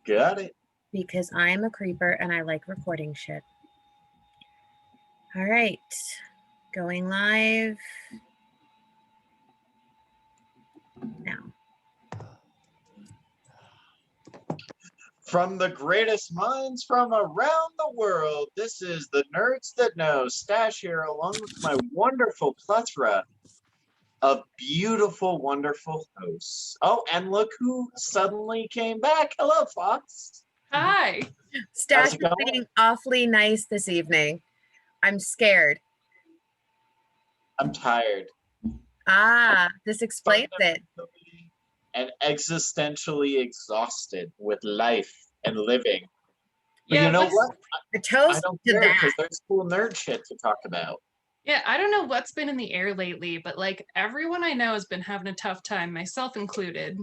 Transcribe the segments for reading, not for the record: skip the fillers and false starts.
Got it. Because I am a creeper and I like recording shit. All right. Going live now. From the greatest minds from around the world, this is the Nerds That Know. Stash here, along with my wonderful plethora of beautiful, wonderful hosts. Oh, and look who suddenly came back. Hello, Fox. Hi. Stash is being awfully nice this evening. I'm scared. I'm tired. Ah, this explains it. And existentially exhausted with life and living. But Yeah, you know what? The toast I don't to care that. because there's cool nerd shit to talk about. Yeah, I don't know what's been in the air lately, but like everyone I know has been having a tough time, myself included.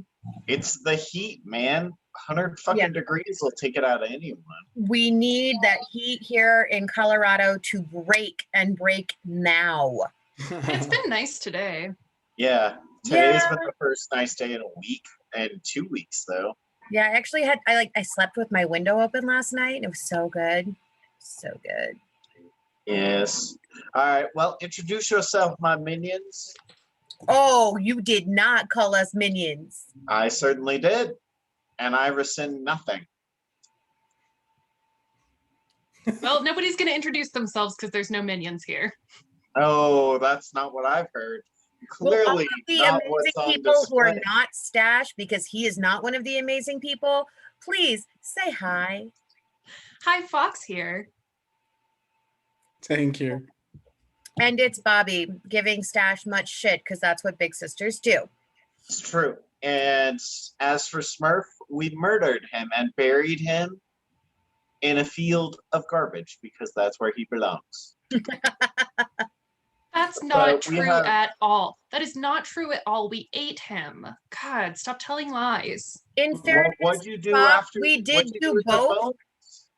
It's the heat, man. 100 fucking degrees will take it out of anyone. We need that heat here in Colorado to break and break now. It's been nice today. Yeah. Today's been the first nice day in a week and 2 weeks though. Yeah, I actually I slept with my window open last night. It was so good. So good. Yes. All right. Well, introduce yourself, my minions. Oh, you did not call us minions. I certainly did. And I rescind nothing. Well, nobody's going to introduce themselves because there's no minions here. Oh, that's not what I've heard. Clearly, the not amazing what's on people display. who are not Stash, because he is not one of the amazing people, please say hi. Hi, Fox here. Thank you. And it's Bobby giving Stash much shit because that's what big sisters do. It's true. And as for Smurf, we murdered him and buried him in a field of garbage because that's where he belongs. That's not true at all. That is not true at all. We ate him. God, stop telling lies. In fairness, what'd you do after we did do both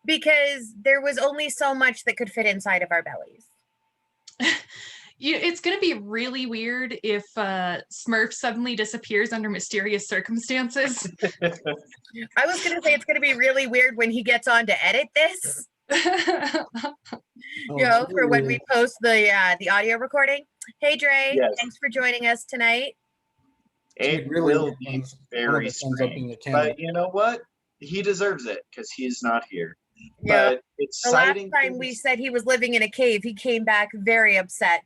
because there was only so much that could fit inside of our bellies. It's going to be really weird if Smurf suddenly disappears under mysterious circumstances. I was going to say it's going to be really weird when he gets on to edit this. For when we post the audio recording. Hey, Dre, thanks for joining us tonight. It will be very strange. But you know what? He deserves it because he's not here. Yeah. But exciting. The last time we said he was living in a cave, he came back very upset.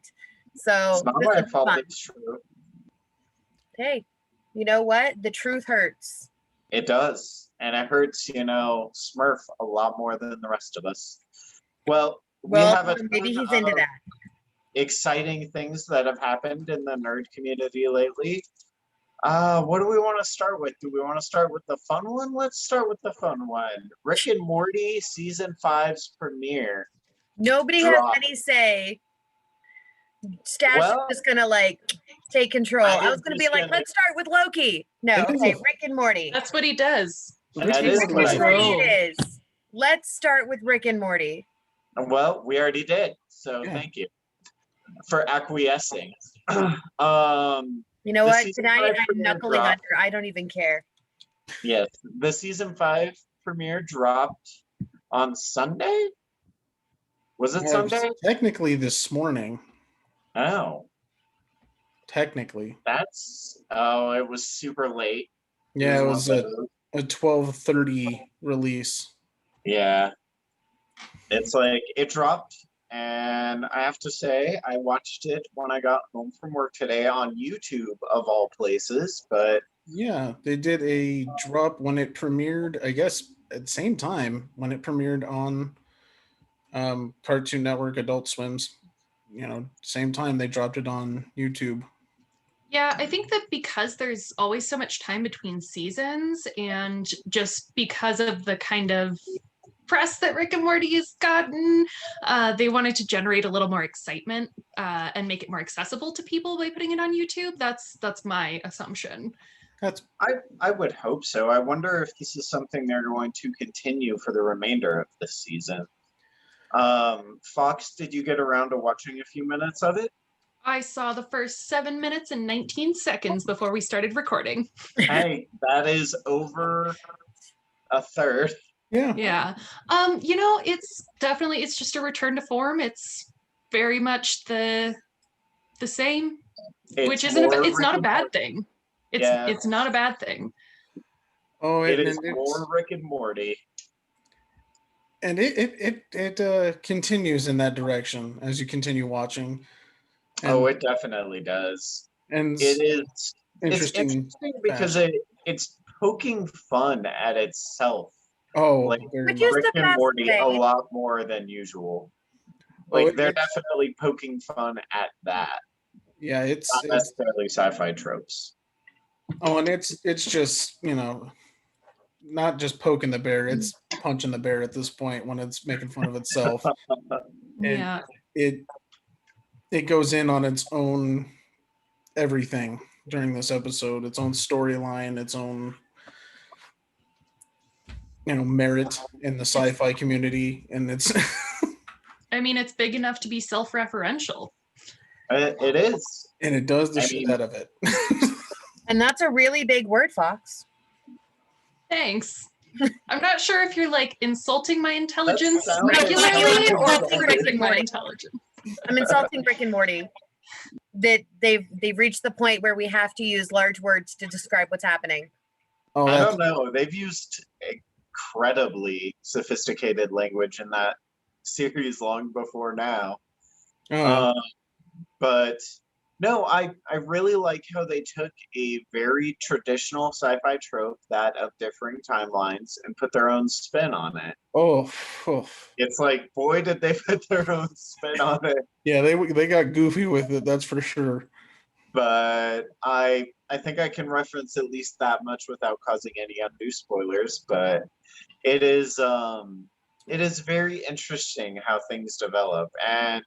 So it's not my fault. It's true. Hey, you know what? The truth hurts. It does. And it hurts, Smurf a lot more than the rest of us. Well, we have maybe he's into that. Exciting things that have happened in the nerd community lately. What do we want to start with? Do we want to start with the fun one? Let's start with the fun one. Rick and Morty season 5's premiere. Nobody has any say. Stash is just gonna take control. I was gonna be like, let's start with Loki. No, okay, Rick and Morty. That's what he does. Rick and Morty it is. Let's start with Rick and Morty. Well, we already did, so thank you for acquiescing. You know what? Tonight I'm knuckling under. I don't even care. Yes, the season 5 premiere dropped on Sunday. Was it Sunday? Technically this morning. Oh. Technically. It was super late. Yeah, it was a 12:30 release. Yeah. It's like it dropped, and I have to say I watched it when I got home from work today on YouTube of all places, but yeah, they did a drop when it premiered, I guess at the same time when it premiered on Cartoon Network, Adult Swim's, same time they dropped it on YouTube. Yeah, I think that because there's always so much time between seasons, and just because of the kind of press that Rick and Morty has gotten, they wanted to generate a little more excitement and make it more accessible to people by putting it on YouTube. That's my assumption. I would hope so. I wonder if this is something they're going to continue for the remainder of this season. Fox, did you get around to watching a few minutes of it? I saw the first 7 minutes and 19 seconds before we started recording. Hey, that is over a third. Yeah. It's definitely, it's just a return to form. It's very much the same, which isn't it's not a bad thing. It's not a bad thing. Oh, it is more Rick and Morty. And it continues in that direction as you continue watching. And it definitely does. And it's interesting because it's poking fun at itself. Oh, like Rick and Morty a lot more than usual. Like they're definitely poking fun at that. Yeah, it's not necessarily sci-fi tropes. Oh, and it's just, not just poking the bear, it's punching the bear at this point when it's making fun of itself. Yeah. And it goes in on its own everything during this episode, its own storyline, its own merit in the sci-fi community, and it's I mean, it's big enough to be self-referential. It is. And it does the shit out of it. And that's a really big word, Fox. Thanks. I'm not sure if you're like insulting my intelligence regularly or insulting my intelligence. I'm insulting Rick and Morty. That they've reached the point where we have to use large words to describe what's happening. Oh, I don't know. They've used incredibly sophisticated language in that series long before now. But no, I really like how they took a very traditional sci-fi trope, that of differing timelines, and put their own spin on it. Oh. It's like, boy, did they put their own spin on it. Yeah, they got goofy with it, that's for sure. But I think I can reference at least that much without causing any undue spoilers. But it is very interesting how things develop, and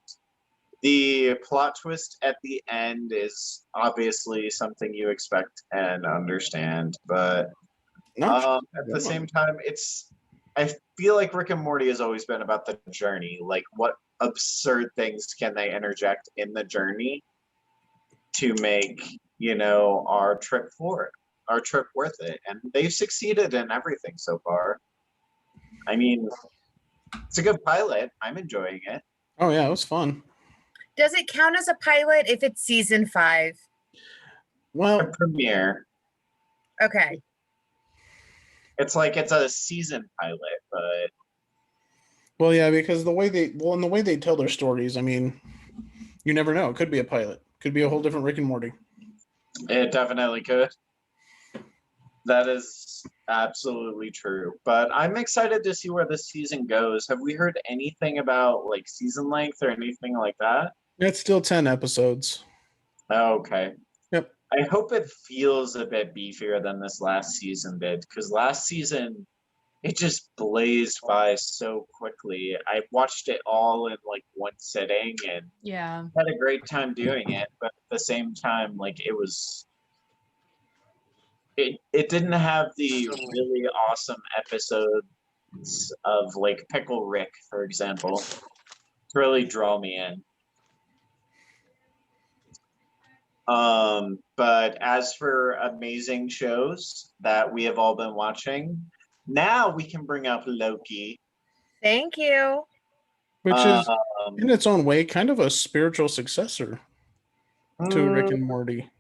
the plot twist at the end is obviously something you expect and understand, but at the same time, I feel like Rick and Morty has always been about the journey. Like, what absurd things can they interject in the journey to make, our trip worth it? And they've succeeded in everything so far. I mean, it's a good pilot. I'm enjoying it. Oh yeah, it was fun. Does it count as a pilot if it's season 5? Well, a premiere. Okay. It's like it's a season pilot, but well, yeah, because the way they tell their stories, I mean, you never know. It could be a pilot. Could be a whole different Rick and Morty. It definitely could. That is absolutely true. But I'm excited to see where this season goes. Have we heard anything about like season length or anything like that? It's still 10 episodes. Oh, okay. Yep. I hope it feels a bit beefier than this last season did, because last season it just blazed by so quickly. I watched it all in like one sitting and had a great time doing it. But at the same time, like it didn't have the really awesome episodes of like Pickle Rick, for example, to really draw me in. But as for amazing shows that we have all been watching, now we can bring up Loki. Thank you. Which is, in its own way, kind of a spiritual successor to Rick and Morty.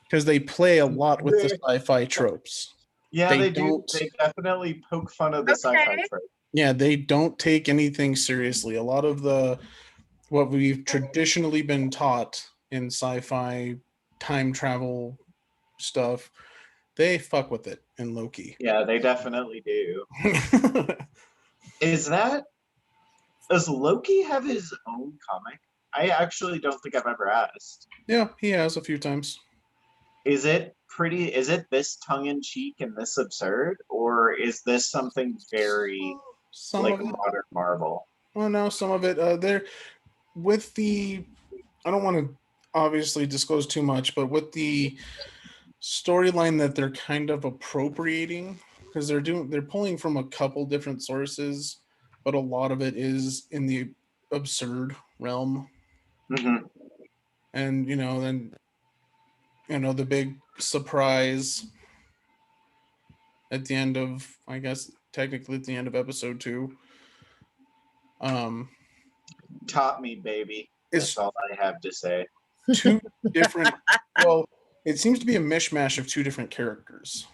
Because they play a lot with the sci-fi tropes. Yeah, they do. They definitely poke fun of the sci-fi tropes. Yeah, they don't take anything seriously. A lot of what we've traditionally been taught in sci-fi time travel stuff, they fuck with it in Loki. Yeah, they definitely do. Does Loki have his own comic? I actually don't think I've ever asked. Yeah, he has a few times. Is it this tongue-in-cheek and this absurd, or is this something very modern Marvel? Oh no, some of it there with the, I don't want to obviously disclose too much, but with the storyline that they're kind of appropriating, because they're pulling from a couple different sources, but a lot of it is in the absurd realm. Mm-hmm. And then the big surprise at the end of, I guess, technically at the end of episode 2. Taught me, baby. That's all I have to say. 2 different, well, it seems to be a mishmash of 2 different characters.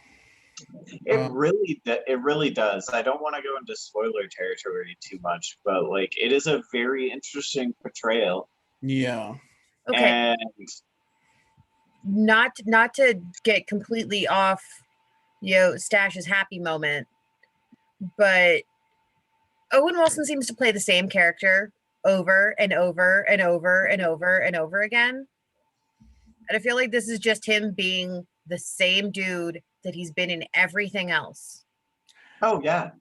It really does. I don't want to go into spoiler territory too much, but like it is a very interesting portrayal. Yeah. Okay. And not to get completely off, Stash's happy moment, but Owen Wilson seems to play the same character over and over and over and over and over again. And I feel like this is just him being the same dude that he's been in everything else. Oh, yeah.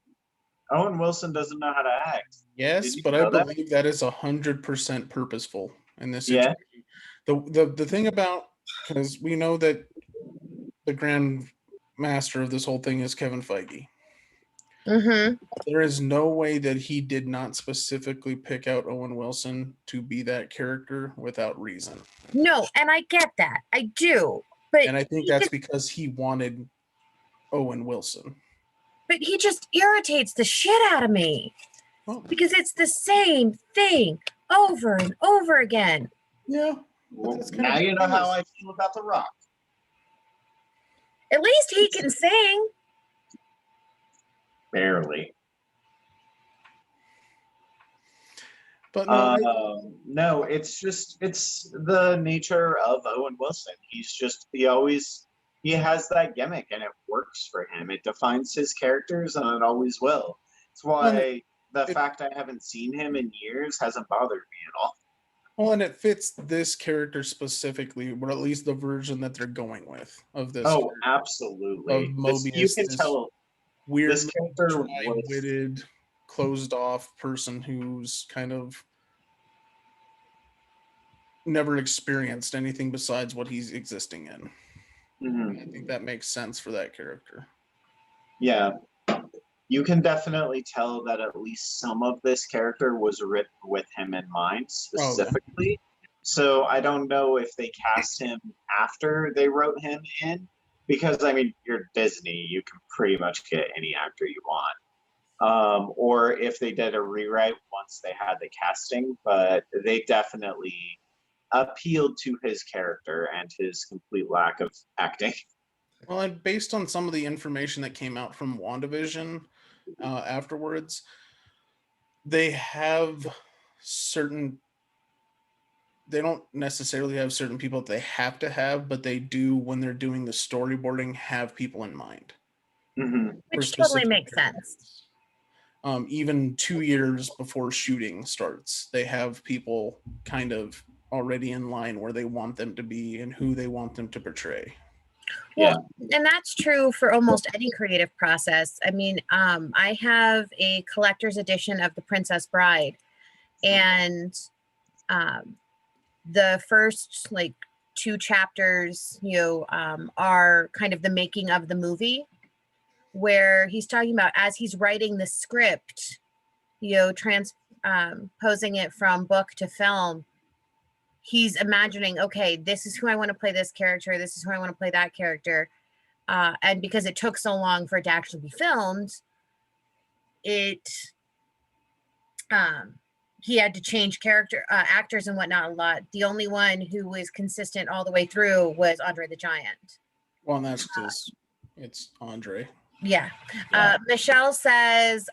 Owen Wilson doesn't know how to act. Yes, but I believe that is 100% purposeful in this situation. Yeah. The thing about, because we know that the grand master of this whole thing is Kevin Feige. Mm-hmm. There is no way that he did not specifically pick out Owen Wilson to be that character without reason. No, and I get that. I do. And I think that's because he wanted Owen Wilson. But he just irritates the shit out of me. Oh. Because it's the same thing over and over again. Yeah. Well, now you know how I feel about The Rock. At least he can sing. Barely. But no, it's the nature of Owen Wilson. He has that gimmick and it works for him. It defines his characters and it always will. That's why the fact I haven't seen him in years hasn't bothered me at all. Well, and it fits this character specifically, or at least the version that they're going with of this. Oh, absolutely. Of Mobius, you can tell weird, this character witted, closed off person who's kind of never experienced anything besides what he's existing in. Mm-hmm. I think that makes sense for that character. Yeah. You can definitely tell that at least some of this character was written with him in mind specifically. Oh. So I don't know if they cast him after they wrote him in, because I mean, you're Disney, you can pretty much get any actor you want. Or if they did a rewrite once they had the casting, but they definitely appealed to his character and his complete lack of acting. Well, and based on some of the information that came out from WandaVision afterwards, they don't necessarily have certain people that they have to have, but they do, when they're doing the storyboarding, have people in mind. Mm-hmm. Which totally makes sense. Even 2 years before shooting starts, they have people kind of already in line where they want them to be and who they want them to portray. Well, and that's true for almost any creative process. I mean, I have a collector's edition of The Princess Bride, and the first 2 chapters, are kind of the making of the movie, where he's talking about as he's writing the script, transposing it from book to film. He's imagining, okay, this is who I want to play this character. This is who I want to play that character. And because it took so long for it to actually be filmed, he had to change actors and whatnot a lot. The only one who was consistent all the way through was Andre the Giant. Well, and that's because it's Andre. Yeah. Michelle says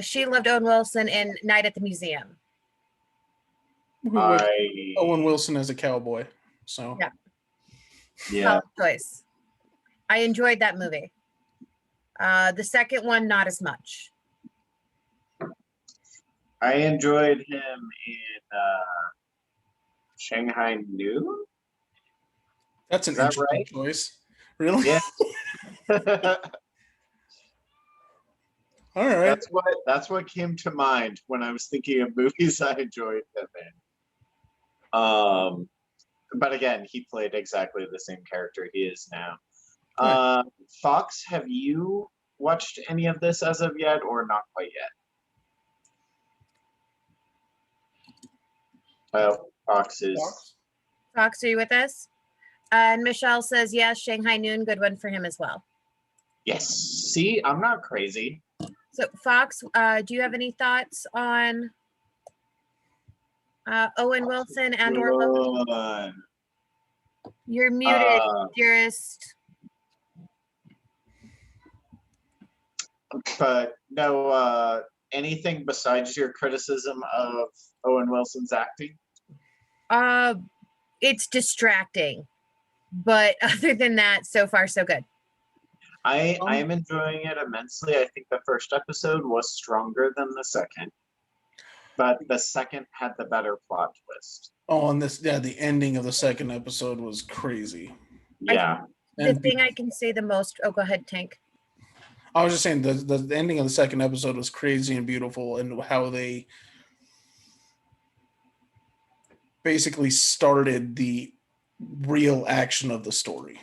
she loved Owen Wilson in Night at the Museum. Owen Wilson as a cowboy. So yeah. Choice. I enjoyed that movie. The second one, not as much. I enjoyed him in Shanghai Noon. That's an interesting choice. Really? Yeah. All right. That's what came to mind when I was thinking of movies I enjoyed him in. But again, he played exactly the same character he is now. Fox, have you watched any of this as of yet, or not quite yet? Well, Fox, are you with us? And Michelle says yes, Shanghai Noon, good one for him as well. Yes. See, I'm not crazy. So Fox, do you have any thoughts on Owen Wilson and or Loki? Good. You're muted, dearest. But no, anything besides your criticism of Owen Wilson's acting? It's distracting, but other than that, so far so good. I am enjoying it immensely. I think the first episode was stronger than the second, but the second had the better plot twist. Oh, and the ending of the second episode was crazy. Yeah. The thing I can say the most. Oh, go ahead, Tank. I was just saying the ending of the second episode was crazy and beautiful, and how they basically started the real action of the story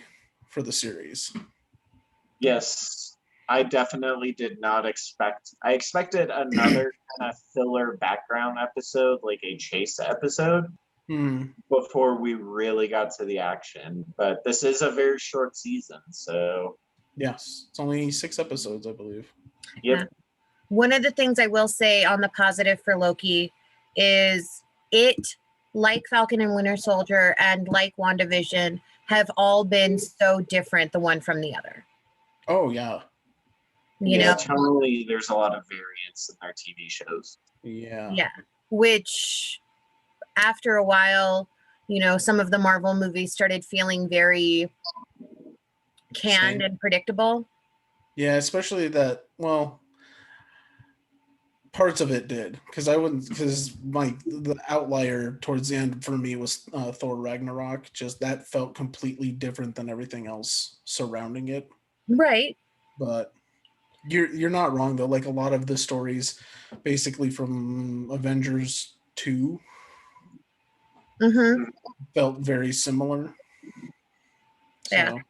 for the series. Yes, I definitely did not expect. I expected another kind of filler background episode, like a chase episode, before we really got to the action. But this is a very short season, so yes, it's only 6 episodes, I believe. Yep. Yeah. One of the things I will say on the positive for Loki is it, like Falcon and Winter Soldier and like WandaVision, have all been so different the one from the other. Oh yeah. You yeah, know, totally. There's a lot of variance in their TV shows. Yeah. Which after a while, you know, some of the Marvel movies started feeling very canned and predictable. Yeah, especially that. Well, parts of it did, because the outlier towards the end for me was Thor Ragnarok. Just that felt completely different than everything else surrounding it. Right. But you're not wrong though. Like a lot of the stories, basically from Avengers 2, felt very similar. Yeah. So,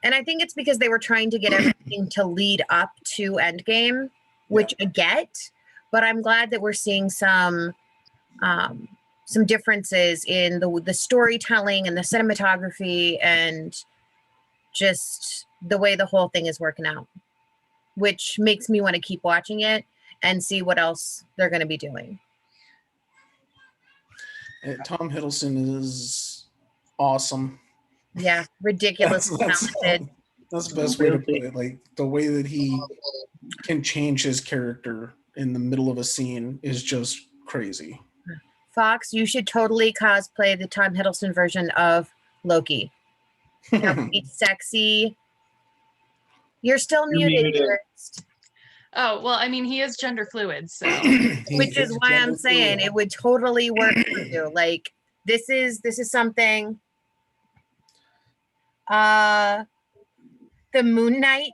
and I think it's because they were trying to get everything to lead up to Endgame, which I get, but I'm glad that we're seeing some differences in the storytelling and the cinematography and just the way the whole thing is working out, which makes me want to keep watching it and see what else they're going to be doing. Tom Hiddleston is awesome. Yeah, ridiculously talented. That's the best way to put it. Like the way that he can change his character in the middle of a scene is just crazy. Fox, you should totally cosplay the Tom Hiddleston version of Loki. That would be sexy. You're still muted. Oh, well, I mean, he is gender fluid, so. Which is why I'm saying it would totally work for you. Like, this is something. The Moon Knight.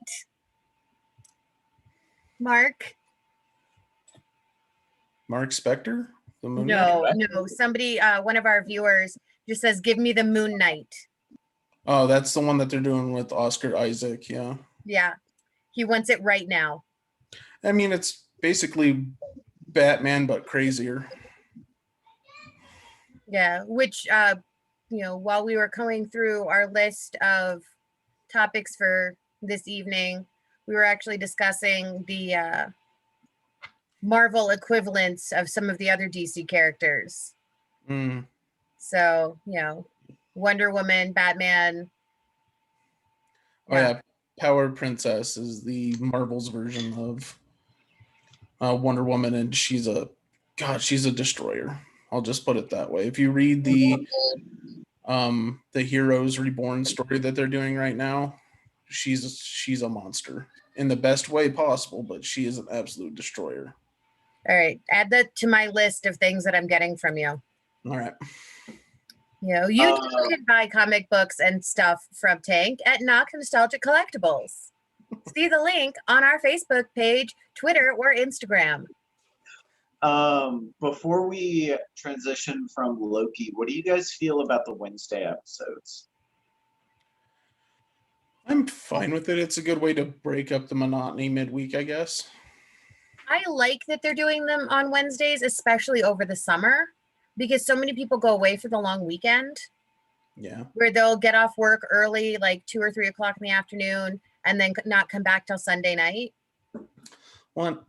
Mark Spector? The Moon No, Knight? no. Somebody, one of our viewers just says, give me the Moon Knight. Oh, that's the one that they're doing with Oscar Isaac, yeah. Yeah. He wants it right now. I mean, it's basically Batman, but crazier. Yeah, which, while we were going through our list of topics for this evening, we were actually discussing the Marvel equivalents of some of the other DC characters. So, Wonder Woman, Batman. Oh yeah, Power Princess is the Marvel's version of Wonder Woman, and she's a destroyer. I'll just put it that way. If you read the Heroes Reborn story that they're doing right now, she's a monster in the best way possible, but she is an absolute destroyer. All right, add that to my list of things that I'm getting from you. All right. You can buy comic books and stuff from Tank at Knock Nostalgic Collectibles. See the link on our Facebook page, Twitter, or Instagram. Before we transition from Loki, what do you guys feel about the Wednesday episodes? I'm fine with it. It's a good way to break up the monotony midweek, I guess. I like that they're doing them on Wednesdays, especially over the summer, because so many people go away for the long weekend. Yeah. Where they'll get off work early, like 2 or 3 o'clock in the afternoon, and then not come back till Sunday night. Well,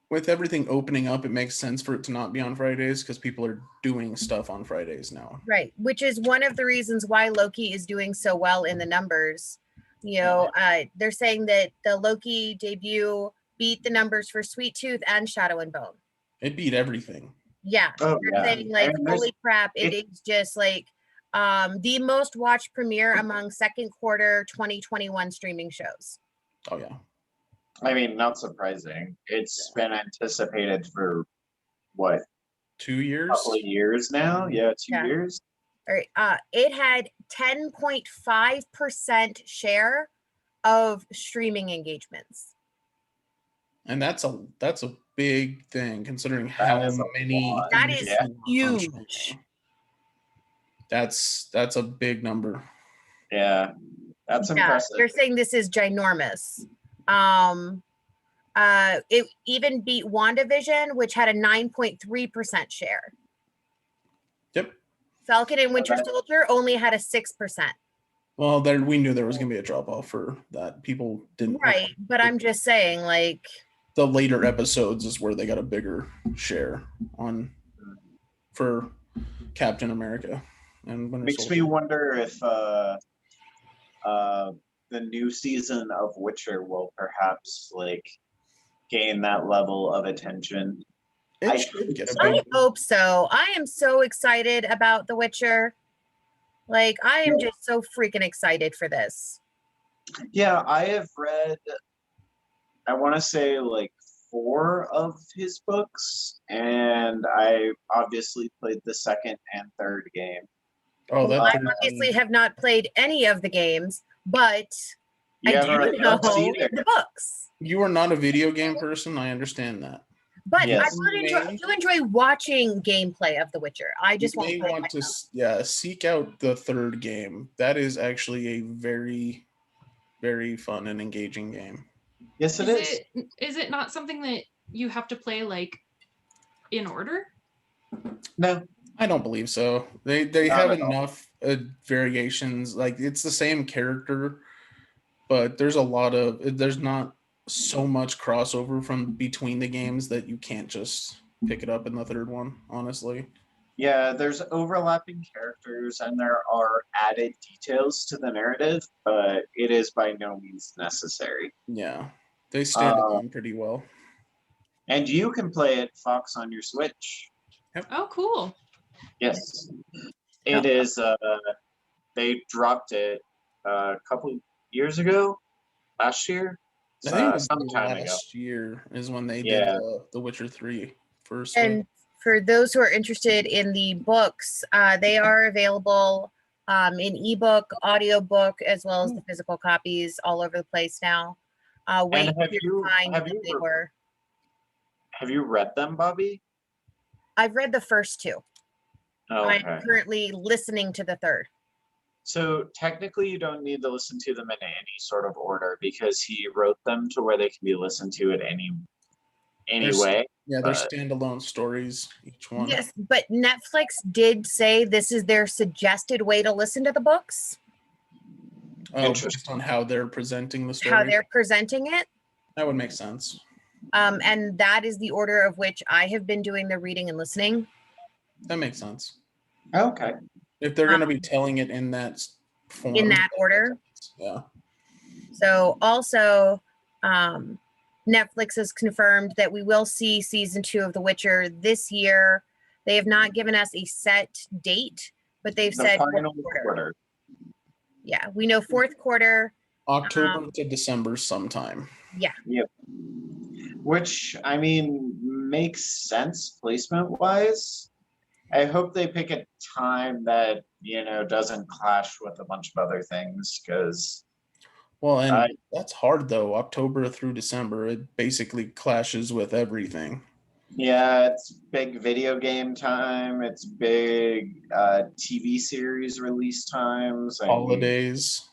with everything opening up, it makes sense for it to not be on Fridays because people are doing stuff on Fridays now. Right, which is one of the reasons why Loki is doing so well in the numbers. They're saying that the Loki debut beat the numbers for Sweet Tooth and Shadow and Bone. It beat everything. Yeah, Oh, they're yeah. saying like, And holy crap, it is just like the most watched premiere among second quarter 2021 streaming shows. Oh yeah. I mean, not surprising. It's been anticipated for what, 2 years? couple of years now? Yeah, 2 years. All right. It had 10.5% share of streaming engagements. And that's a big thing considering That how is a many. lot. That is Yeah. huge. That's a big number. Yeah, that's Yeah, impressive. they're saying this is ginormous. It even beat WandaVision, which had a 9.3% share. Yep. Falcon and Winter Okay. Soldier only had a 6%. Well, there we knew there was gonna be a drop off for that. People didn't. Right, but I'm just saying, like, The later episodes is where they got a bigger share on for Captain America and Winter Makes Soldier. me wonder if the new season of Witcher will perhaps like gain that level of attention. It should get a I big. hope so. I am so excited about The Witcher. Like, I am just so freaking excited for this. Yeah, I have read, I want to say like 4 of his books, and I obviously played the second and third game. Oh, Well, that I obviously have not played any of the games, but You I haven't read do the know books either. the books. you are not a video game person. I understand that. But Yes. I do enjoy watching gameplay of The Witcher. I just You won't may play it want to myself. seek out the third game. That is actually a very, very fun and engaging game. Yes, it is. Is it not something that you have to play like in order? No, I don't believe so. They Not have at all. enough variations. Like it's the same character, but there's not so much crossover from between the games that you can't just pick it up in the third one. Honestly, yeah, there's overlapping characters and there are added details to the narrative, but it is by no means necessary. yeah, they stand alone pretty well. And you can play it, Fox, on your Switch. Oh, cool. Yes. It is, they dropped it a couple years ago, last year, I think it was some time ago. last year is when they Yeah. did The Witcher 3 first. And for those who are interested in the books, they are available in ebook, audiobook, as well as the physical copies all over the place now. Wait have to you- find have what you they re- were. Have you read them, Bobby? I've read the first 2. Oh, I'm okay. currently listening to the third. So technically you don't need to listen to them in any sort of order because he wrote them to where they can be listened to at any way. Yeah, they're but- standalone stories, each one. Yes, but Netflix did say this is their suggested way to listen to the books, Oh, Interesting. based on how they're presenting the story. how they're presenting it. That would make sense. And that is the order of which I have been doing the reading and listening. That makes sense. Okay. If they're going to be telling it in that form. In that order. Yeah. So also, Netflix has confirmed that we will see season 2 of The Witcher this year. They have not given us a set date, but they've The said final fourth quarter. quarter. Yeah, we know fourth quarter. October to December sometime. Which, I mean, makes sense placement wise. I hope they pick a time that, doesn't clash with a bunch of other things because Well, and I- that's hard though. October through December, it basically clashes with everything. yeah, it's big video game time. It's big TV series release times. I mean, Holidays.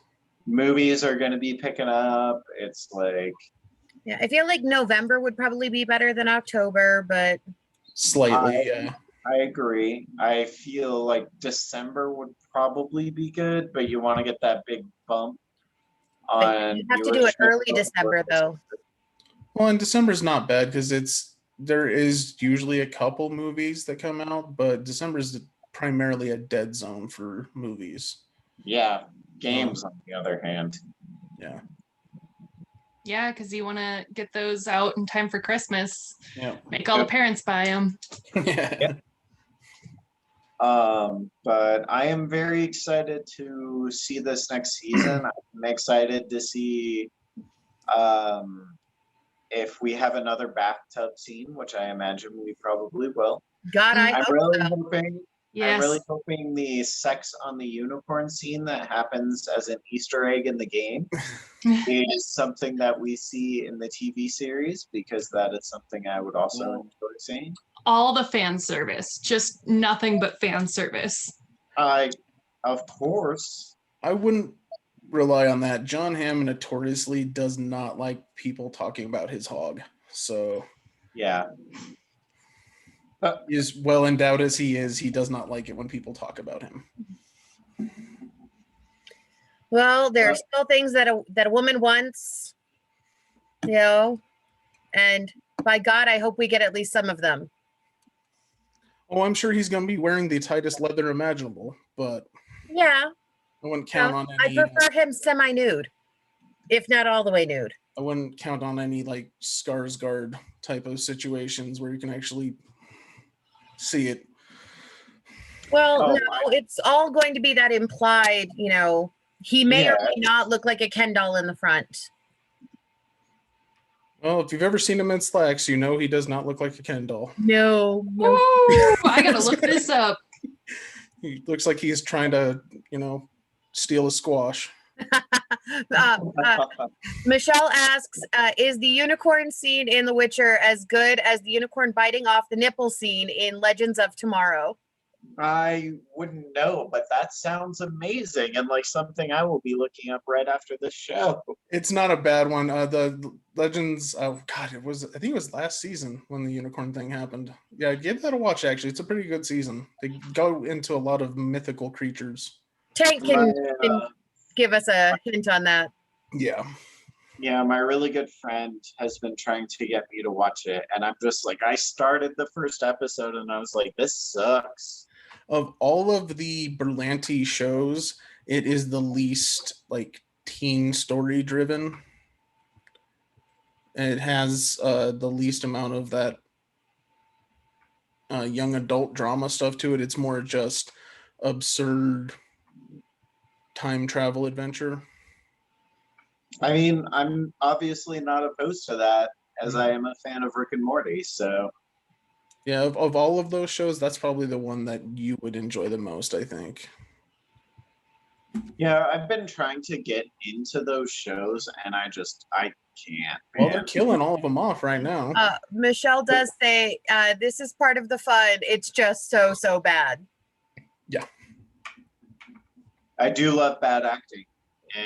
movies are going to be picking up. It's like, Yeah, I feel like November would probably be better than October, but Slightly, yeah. I agree. I feel like December would probably be good, but you want to get that big bump. on You have to the do it original early December, though. Well, and December's not bad because there is usually a couple movies that come out, but December's primarily a dead zone for movies. Yeah, games on the other hand. Yeah. Yeah, because you want to get those out in time for Christmas. Yeah. Make all the parents buy them. Yeah. But I am very excited to see this next season. I'm excited to see if we have another bathtub scene, which I imagine we probably will. God, I I'm hope really so. hoping. Yes. I'm really hoping the sex on the unicorn scene that happens as an Easter egg in the game is something that we see in the TV series, because that is something I would also enjoy seeing. All the fan service, just nothing but fan service. Of course. I wouldn't rely on that. John Hamm notoriously does not like people talking about his hog. So Yeah. as well endowed as he is, he does not like it when people talk about him. Well, there are still things that a woman wants, you know, and by God, I hope we get at least some of them. Oh, I'm sure he's going to be wearing the tightest leather imaginable, but Yeah, I wouldn't count on I any. prefer him semi-nude, if not all the way nude. I wouldn't count on any like Skarsgård type of situations where you can actually see it. Well, Oh, no, it's all going to be that implied, you know, he may or Yeah. may not look like a Ken doll in the front. Well, if you've ever seen him in slacks, you know he does not look like a Ken doll. No. Ooh, I gotta look this up. He looks like he's trying to, steal a squash. Michelle asks, is the unicorn scene in The Witcher as good as the unicorn biting off the nipple scene in Legends of Tomorrow? I wouldn't know, but that sounds amazing and like something I will be looking up right after this show. It's not a bad one. The Legends, I think it was last season when the unicorn thing happened. Yeah, give that a watch, actually. It's a pretty good season. They go into a lot of mythical creatures. Tank can My, give us a hint on that. Yeah. Yeah, my really good friend has been trying to get me to watch it, and I'm just like, I started the first episode and I was like, this sucks. Of all of the Berlanti shows, it is the least like teen story driven. And it has the least amount of that young adult drama stuff to it. It's more just absurd time travel adventure. I mean, I'm obviously not opposed to that, as I am a fan of Rick and Morty, so. Yeah, of all of those shows, that's probably the one that you would enjoy the most, I think. Yeah, I've been trying to get into those shows, and I can't. Well, they're killing all of them off right now. Michelle does say, this is part of the fun. It's just so bad. Yeah. I do love bad acting.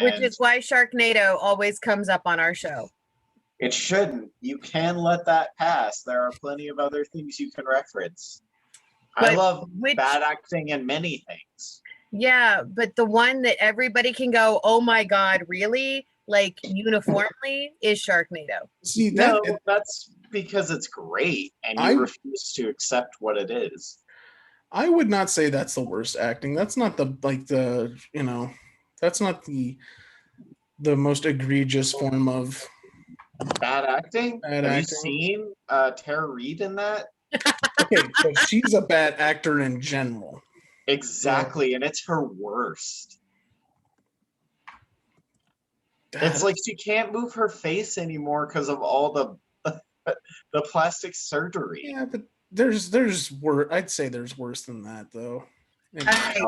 Which is why Sharknado always comes up on our show. It shouldn't. You can let that pass. There are plenty of other things you can reference. I love bad acting in many things. Yeah, but the one that everybody can go, oh my God, really? Like uniformly is Sharknado. See, that's because it's great and you refuse to accept what it is. I would not say that's the worst acting. That's not that's not the most egregious form of bad acting. Have you seen Tara Reid in that? Okay, but she's a bad actor in general. Exactly, and it's her worst. It's like she can't move her face anymore because of all the plastic surgery. Yeah, but there's worse. I'd say there's worse than that, though. Right.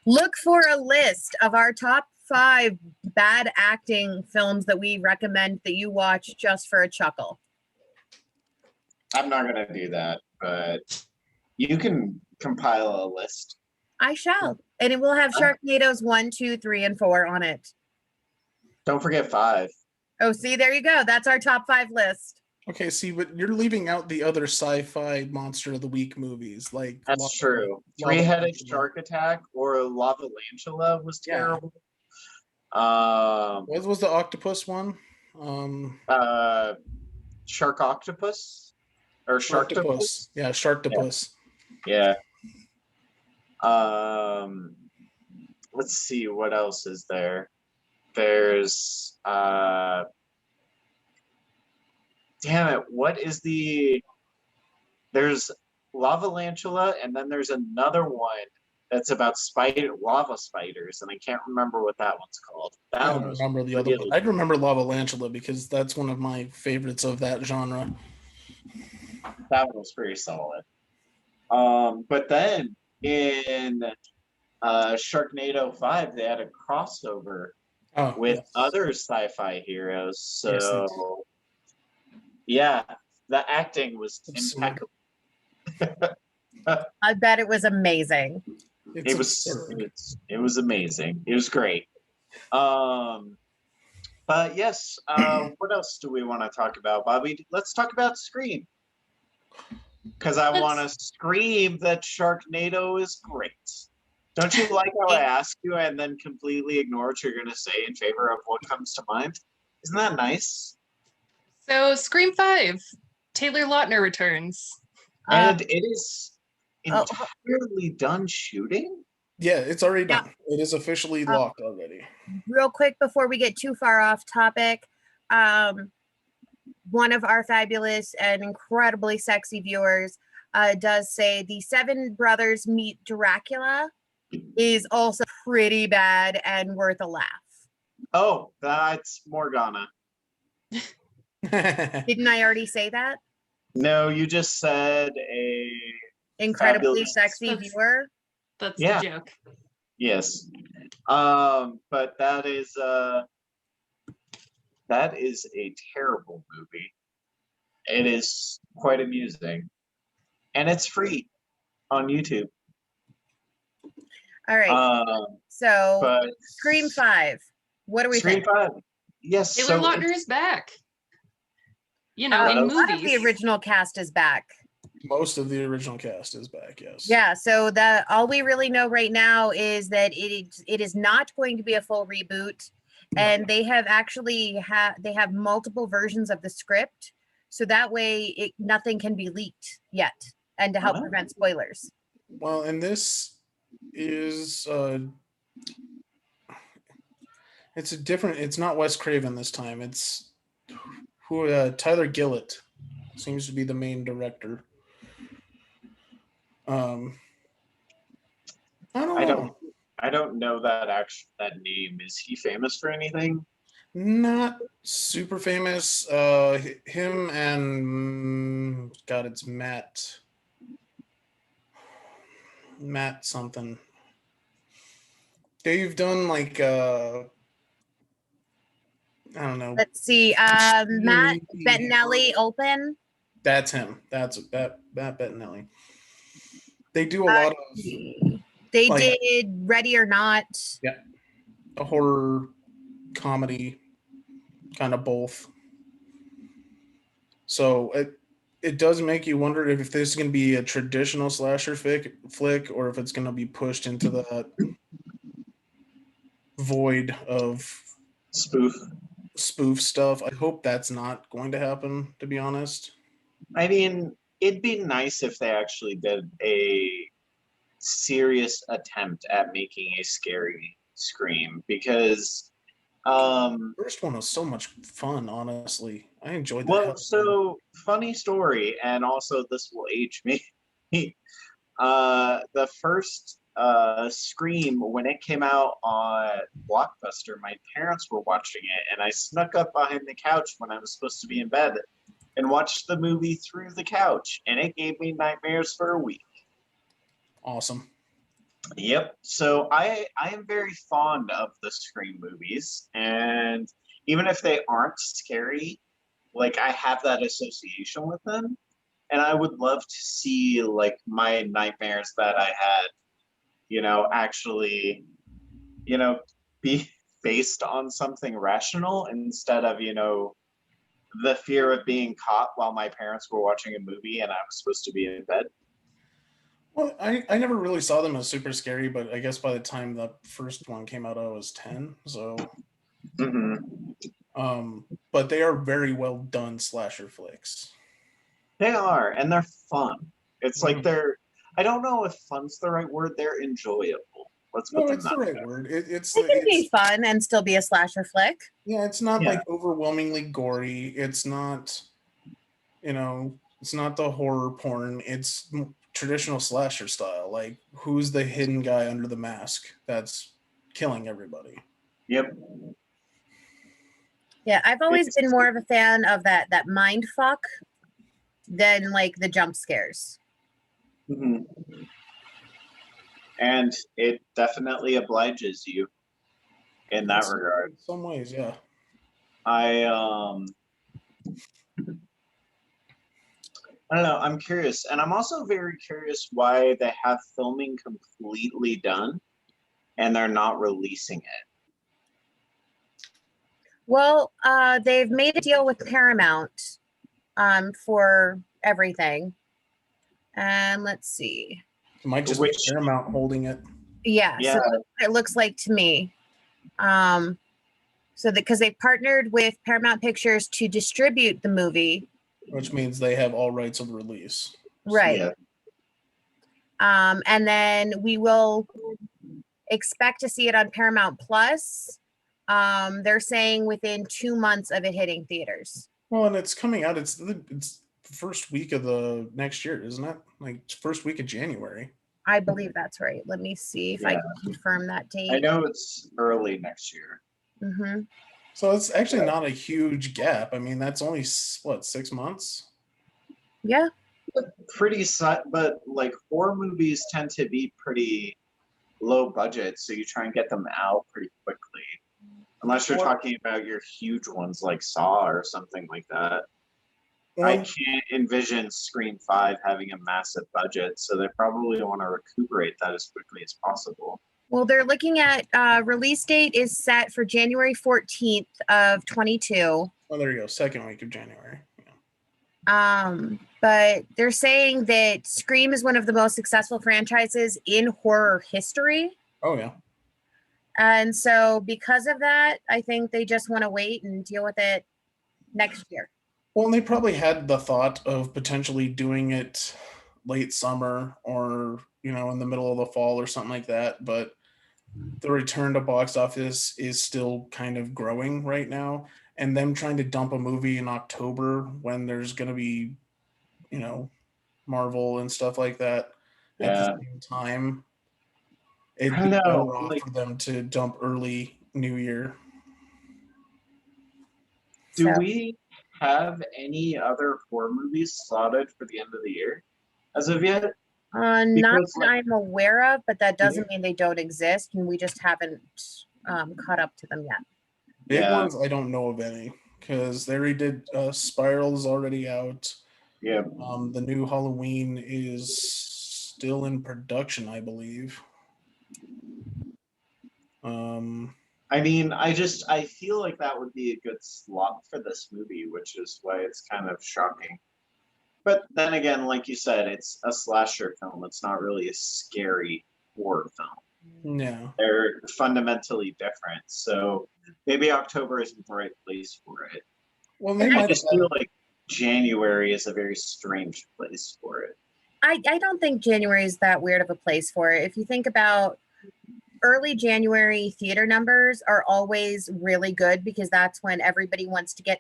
Look for a list of our top 5 bad acting films that we recommend that you watch just for a chuckle. I'm not going to do that, but you can compile a list. I shall. And it will have Sharknadoes 1, 2, 3, and 4 on it. Don't forget 5. Oh, see, there you go. That's our top 5 list. Okay, see, but you're leaving out the other sci-fi monster of the week movies. Like that's true. Three-headed shark attack or Lavalantula was terrible. What was the octopus one? Shark Octopus or Sharktopus. Sharktopus? Yeah, Sharktopus. Yeah. Let's see what else is there. There's damn it, what is there's Lavalantula, and then there's another one that's about lava spiders, and I can't remember what that one's called. I That don't one was remember the other really one. I'd remember Lavalantula because that's one of my favorites of that genre. that one was pretty solid. But then in Sharknado 5, they had a crossover with other sci-fi heroes. So yeah, the acting was impeccable. I bet it was amazing. It was amazing. It was great. But yes, what else do we want to talk about, Bobby? Let's talk about Scream. Because I want to scream that Sharknado is great. Don't you like how I ask you and then completely ignore what you're going to say in favor of what comes to mind? Isn't that nice? So Scream 5, Taylor Lautner returns. And it is entirely done shooting? Yeah, it's already done. It is officially locked already. Real quick before we get too far off topic, one of our fabulous and incredibly sexy viewers does say the Seven Brothers Meet Dracula is also pretty bad and worth a laugh. Oh, that's Morgana. Didn't I already say that? No, you just said a incredibly sexy viewer. That's the joke. Yes. But that is a terrible movie. It is quite amusing. And it's free on YouTube. All right. So Scream 5. What do we think? Scream 5. Yes. Taylor Lautner is back. You know, in movies. A lot of the original cast is back. Most of the original cast is back, yes. Yeah, so all we really know right now is that it is not going to be a full reboot, and they have actually they have multiple versions of the script, so that way nothing can be leaked yet, and to help prevent spoilers. Well, and this is it's not Wes Craven this time. It's Tyler Gillett seems to be the main director. I don't know that name. Is he famous for anything? Not super famous. Him and it's Matt something. They've done like I don't know. Let's see. Matt Bettinelli open. That's him. That's Matt Bettinelli. They do a lot of. They did Ready or Not. Yeah, a horror comedy, kind of both. So it does make you wonder if this is going to be a traditional slasher flick or if it's going to be pushed into the void of spoof stuff. I hope that's not going to happen, to be honest. I mean, it'd be nice if they actually did a serious attempt at making a scary Scream, because the first one was so much fun, honestly. I enjoyed that. Well, so funny story, and also this will age me. The first Scream, when it came out on Blockbuster, my parents were watching it, and I snuck up behind the couch when I was supposed to be in bed and watched the movie through the couch, and it gave me nightmares for a week. Awesome. Yep. So I am very fond of the Scream movies, and even if they aren't scary, like I have that association with them, and I would love to see like my nightmares that I had, actually, be based on something rational instead of, the fear of being caught while my parents were watching a movie and I was supposed to be in bed. Well, I never really saw them as super scary, but I guess by the time the first one came out, I was 10. So, Hmm. but they are very well done slasher flicks. They are, and they're fun. It's like Mhm. I don't know if fun's the right word. They're enjoyable. Let's put No, them it's the that right way. word. It can be fun and still be a slasher flick. Yeah, it's not Yeah. like overwhelmingly gory. It's not, it's not the horror porn. It's traditional slasher style. Like, who's the hidden guy under the mask that's killing everybody? Yep. Yeah, I've always It's, been more of a fan of that mind fuck than like the jump scares. mhm. And it definitely obliges you in that regard. In some ways, yeah. I I don't know. I'm curious, and I'm also very curious why they have filming completely done and they're not releasing it. Well, they've made a deal with Paramount for everything. And let's see. It might just be Which, Paramount holding it. Yeah, yeah, so that's what it looks like to me. So because they partnered with Paramount Pictures to distribute the movie. Which means they have all rights of release. Right. yeah, And then we will expect to see it on Paramount Plus. They're saying within 2 months of it hitting theaters. Well, and it's coming out. It's the first week of the next year, isn't it? Like first week of January. I believe that's right. Let me see if I Yeah. can confirm that I date. know it's early next year. Mm-hmm. So it's actually not a huge gap. I mean, that's only what, 6 months? Yeah. But like horror movies tend to be pretty low budget, so you try and get them out pretty quickly. Unless you're Well- talking about your huge ones like Saw or something like that. I Well, can't envision Scream 5 having a massive budget, so they probably want to recuperate that as quickly as possible. Well, they're looking at release date is set for January 14th of 22. oh, there you go. Second week of January. Yeah. But they're saying that Scream is one of the most successful franchises in horror history. Oh yeah. And so because of that, I think they just want to wait and deal with it next year. Well, and they probably had the thought of potentially doing it late summer or, in the middle of the fall or something like that. But the return to box office is still kind of growing right now. And them trying to dump a movie in October when there's going to be, Marvel and stuff like that at the Yeah. same time, it'd I be know. better off Like, for them to dump early New Year. do So, we have any other horror movies slotted for the end of the year as of yet? not Because, that like, I'm aware of, but that doesn't mean they don't exist, and we just haven't caught up to them yet. Big Yeah. ones, I don't know of any because they already did. Spiral is already out. yeah, The new Halloween is still in production, I believe. I mean, I feel like that would be a good slot for this movie, which is why it's kind of shocking. But then again, like you said, it's a slasher film. It's not really a scary horror film. Yeah. They're fundamentally different. So maybe October isn't the right place for it. Well, they I might just have. feel like January is a very strange place for it. I don't think January is that weird of a place for it. If you think about early January theater numbers are always really good because that's when everybody wants to get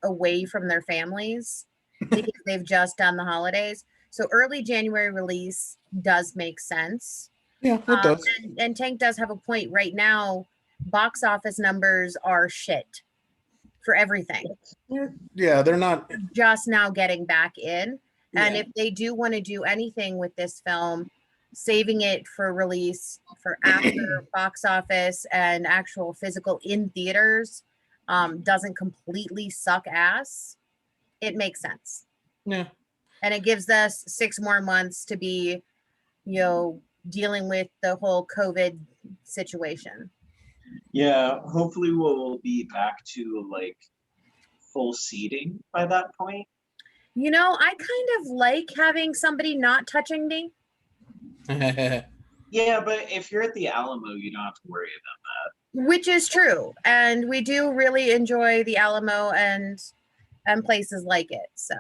away from their families because they've just done the holidays. So early January release does make sense. Yeah, it does. And Tank does have a point right now. Box office numbers are shit for everything. Yeah, they're not. Just now getting back in. And Yeah. if they do want to do anything with this film, saving it for release for after box office and actual physical in theaters doesn't completely suck ass, it makes sense. Yeah. And it gives us 6 more months to be, dealing with the whole COVID situation. Yeah, hopefully we'll be back to like full seating by that point. I kind of like having somebody not touching me. Yeah, but if you're at the Alamo, you don't have to worry about Which is true, and we do really enjoy the Alamo and places like it. So,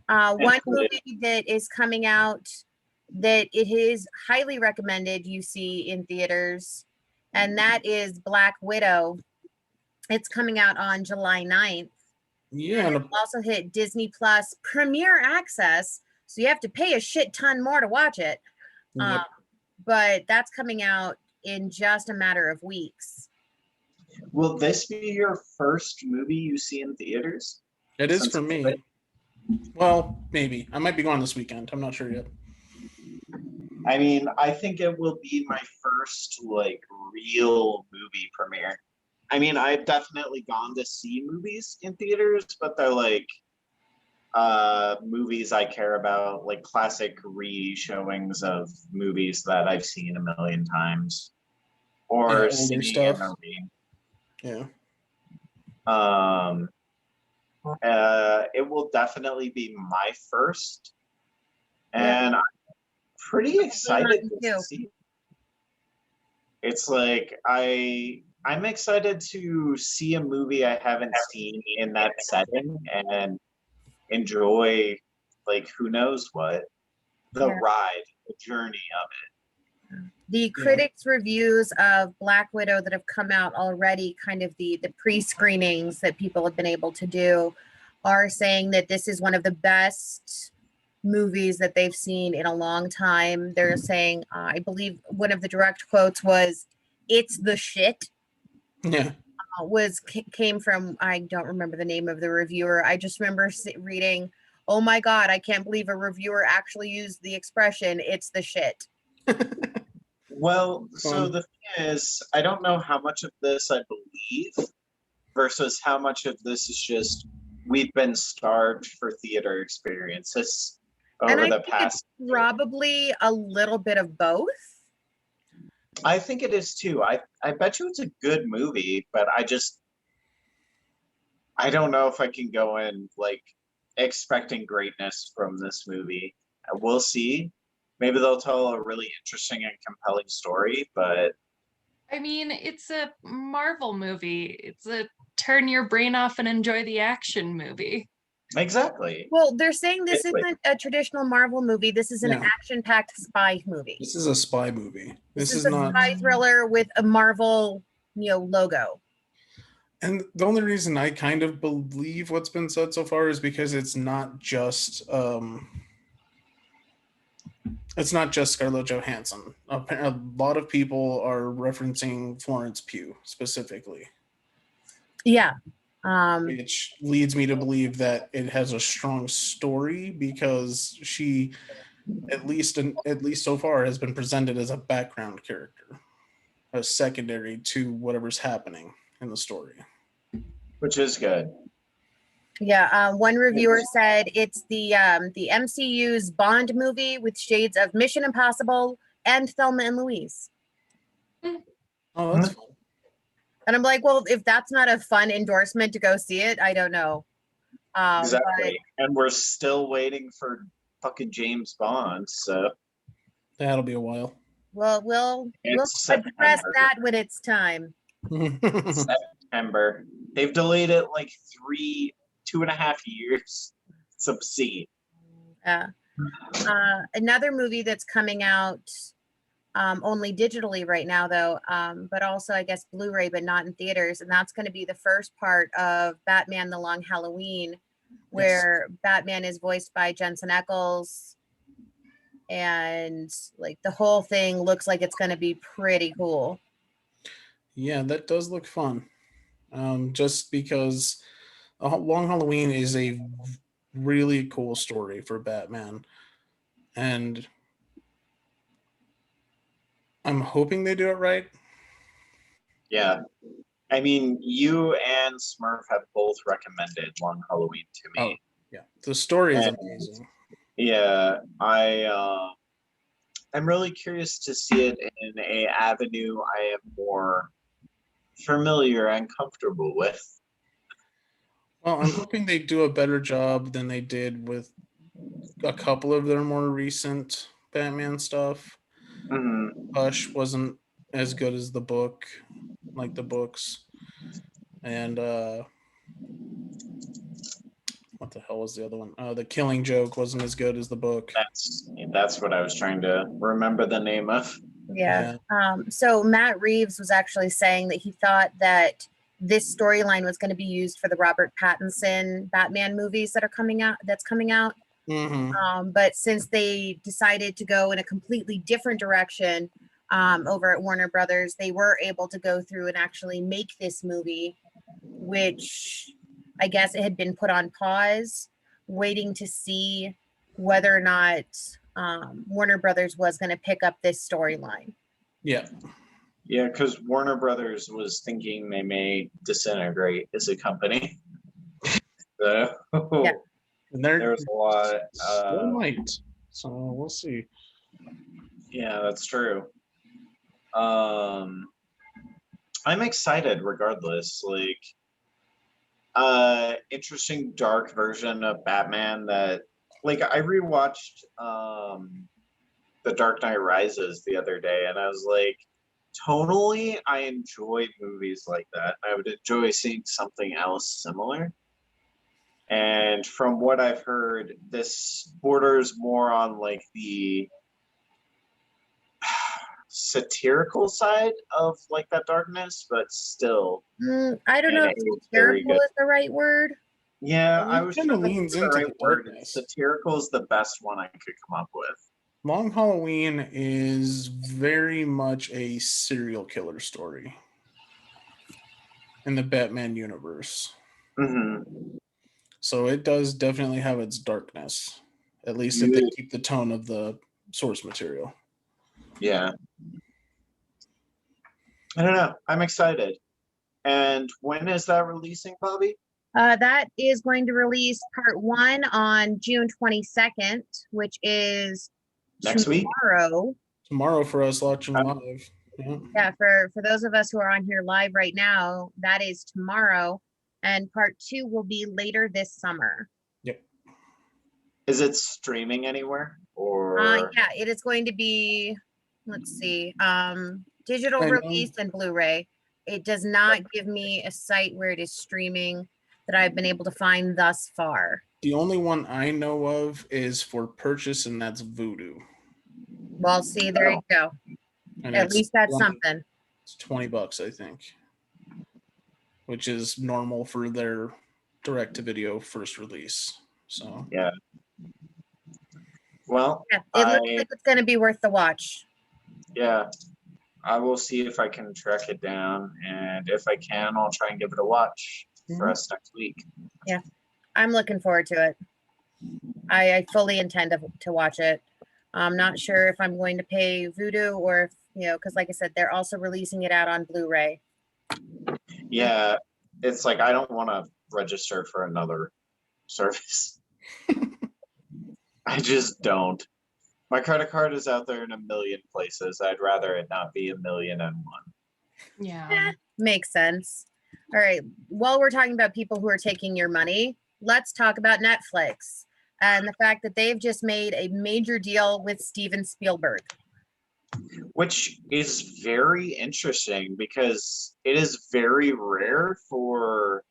one movie that is coming out that it is highly recommended you see in theaters, and that is Black Widow. It's coming out on July 9th. Yeah, And and it also hit Disney Plus Premier Access, so you have to pay a shit ton more to watch it. yep. But that's coming out in just a matter of weeks. that. Will this be your first movie you see in theaters? It is Since for me. Well, maybe. I might be going this weekend. I'm not sure yet. I mean, I think it will be my first like real movie premiere. I mean, I've definitely gone to see movies in theaters, but they're like movies I care about, like classic re-showings of movies that I've seen a million times, or older seen stuff. in a re. Yeah. It will definitely be my first, Yeah. and I'm pretty excited Me to too. see it. It's like I'm excited to see a movie I haven't seen in that setting and enjoy, like, who knows what, the Yeah. ride, the journey of it. The critics' reviews of Black Widow that have come out already, kind of the pre-screenings that people have been able to do, are saying that this is one of the best movies that they've seen in a long time. They're saying, I believe one of the direct quotes was, "It's the shit." Yeah. Came from, I don't remember the name of the reviewer. I just remember reading, "Oh my god, I can't believe a reviewer actually used the expression 'it's the shit.'" Well, so Fun. the thing is, I don't know how much of this I believe versus how much of this is just we've been starved for theater experiences And over I the think past. it's probably a little bit of both. I think it is too. I bet you it's a good movie, but I don't know if I can go in like expecting greatness from this movie. We'll see. Maybe they'll tell a really interesting and compelling story, but I mean, it's a Marvel movie. It's a turn your brain off and enjoy the action movie. exactly. Well, they're saying this Wait. isn't a traditional Marvel movie. This is an Yeah. action-packed spy movie. This is a spy movie. This This is is a not. spy thriller with a Marvel, logo. And the only reason I kind of believe what's been said so far is because it's not just Scarlett Johansson. A lot of people are referencing Florence Pugh specifically, Yeah. which leads me to believe that it has a strong story because she, at least so far, has been presented as a background character, a secondary to whatever's happening in the story. Which is good. Yeah. One reviewer said it's the MCU's Bond movie with shades of Mission Impossible and Thelma and Louise. Oh, that's fun. And I'm like, well, if that's not a fun endorsement to go see it, I don't know. Exactly. And we're still waiting for fucking James Bond, so That'll be a while. Well, we'll It's address September. that when it's time. September. They've delayed it like 2.5 years. It's obscene. Another movie that's coming out only digitally right now, though, but also I guess Blu-ray, but not in theaters, and that's going to be the first part of Batman: The Long Halloween, where Batman is voiced by Jensen Ackles, and like the whole thing looks like it's going to be pretty cool. Yeah, that does look fun. Just because Long Halloween is a really cool story for Batman, and I'm hoping they do it right. Yeah. I mean, you and Smurf have both recommended Long Halloween to me. Oh, yeah. The story is And- amazing. Yeah, I'm really curious to see it in a avenue I am more familiar and comfortable with. Well, I'm hoping they do a better job than they did with a couple of their more recent Batman stuff. Mhm. Hush wasn't as good as the book, like the books. And what the hell was the other one? The Killing Joke wasn't as good as the book. That's what I was trying to remember the name of. Yeah. So Matt Reeves was actually saying that he thought that this storyline was going to be used for the Robert Pattinson Batman movies that are coming out. But since they decided to go in a completely different direction over at Warner Brothers, they were able to go through and actually make this movie, which I guess it had been put on pause, waiting to see whether or not Warner Brothers was going to pick up this storyline. Yeah. Yeah, because Warner Brothers was thinking they may disintegrate as a company. So Yeah. And there's a lot. still might. So we'll see. Yeah, that's true. I'm excited regardless. Like, interesting dark version of Batman that, like, I rewatched The Dark Knight Rises the other day, and I was like, tonally, I enjoy movies like that. I would enjoy seeing something else similar. And from what I've heard, this borders more on like the satirical side of like that darkness, but still. I don't know if satirical is the right word. Yeah, I was kind of trying to leans think of the into right word. darkness. Satirical is the best one I could come up with. Long Halloween is very much a serial killer story in the Batman universe. Mm-hmm. So it does definitely have its darkness, at least if they keep the tone of the source material. Yeah. I don't know. I'm excited. And when is that releasing, Bobby? That is going to release part 1 on June 22nd, which is next week. Tomorrow for us watching live. Yeah, for those of us who are on here live right now, that is tomorrow. And part 2 will be later this summer. Yep. Is it streaming anywhere? Or yeah, it is going to be, let's see, digital release and Blu-ray. It does not give me a site where it is streaming that I've been able to find thus far. The only one I know of is for purchase, and that's Vudu. Well, see, there you go. And at least that's something. It's $20, I think, which is normal for their direct-to-video first release. So yeah. Well, yeah, it looks like it's going to be worth the watch. Yeah, I will see if I can track it down, and if I can, I'll try and give it a watch for us next week. Yeah, I'm looking forward to it. I fully intend to watch it. I'm not sure if I'm going to pay Vudu or if, because like I said, they're also releasing it out on Blu-ray. Yeah, it's like I don't want to register for another service. I just don't. My credit card is out there in a million places. I'd rather it not be 1,000,001. Yeah. Makes sense. All right. While we're talking about people who are taking your money, let's talk about Netflix and the fact that they've just made a major deal with Steven Spielberg. Which is very interesting because it is very rare for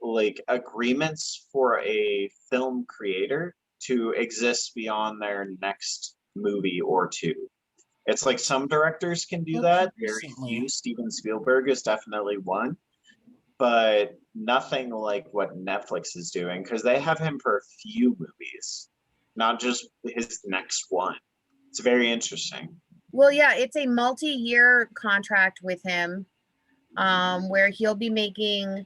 like agreements for a film creator to exist beyond their next movie or two. It's like some directors can do that. Very few. Steven Spielberg is definitely one, but nothing like what Netflix is doing because they have him for a few movies, not just his next one. It's very interesting. Well, yeah, it's a multi-year contract with him where he'll be making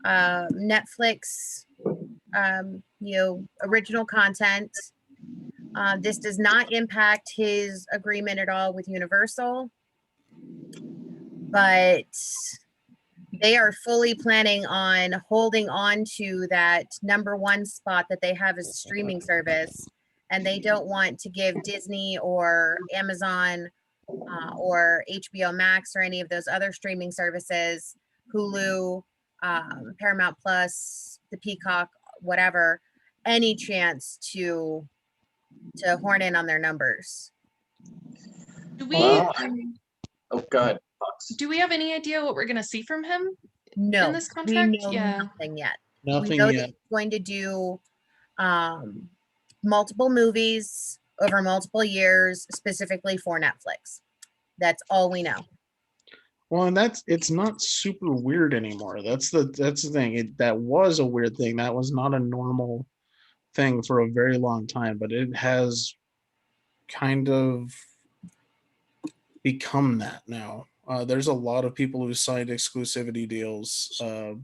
Netflix, original content. This does not impact his agreement at all with Universal, but they are fully planning on holding on to that #1 spot that they have as a streaming service, and they don't want to give Disney or Amazon or HBO Max or any of those other streaming services, Hulu, Paramount Plus, the Peacock, whatever, any chance to to horn in on their numbers. Do we Well, oh, go ahead, Fox. do we have any idea what we're gonna see from him No, in this we contract? know Yeah. nothing yet. We Nothing know that yet. he's going to do multiple movies over multiple years, specifically for Netflix. That's all we know. Well, and it's not super weird anymore. That's the thing. That was a weird thing. That was not a normal thing for a very long time, but it has kind of become that now. There's a lot of people who signed exclusivity deals. I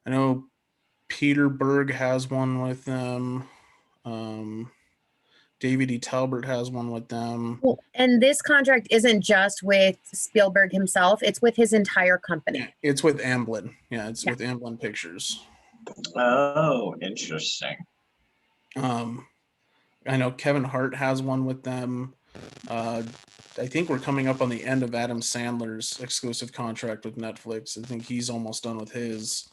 know Peter Berg has one with them. David E. Talbert has one with them. Well, and this contract isn't just with Spielberg himself, it's with his entire company. Yeah, it's with Amblin. Yeah, it's Yeah. with Amblin Pictures. Oh, interesting. I know Kevin Hart has one with them. I think we're coming up on the end of Adam Sandler's exclusive contract with Netflix. I think he's almost done with his.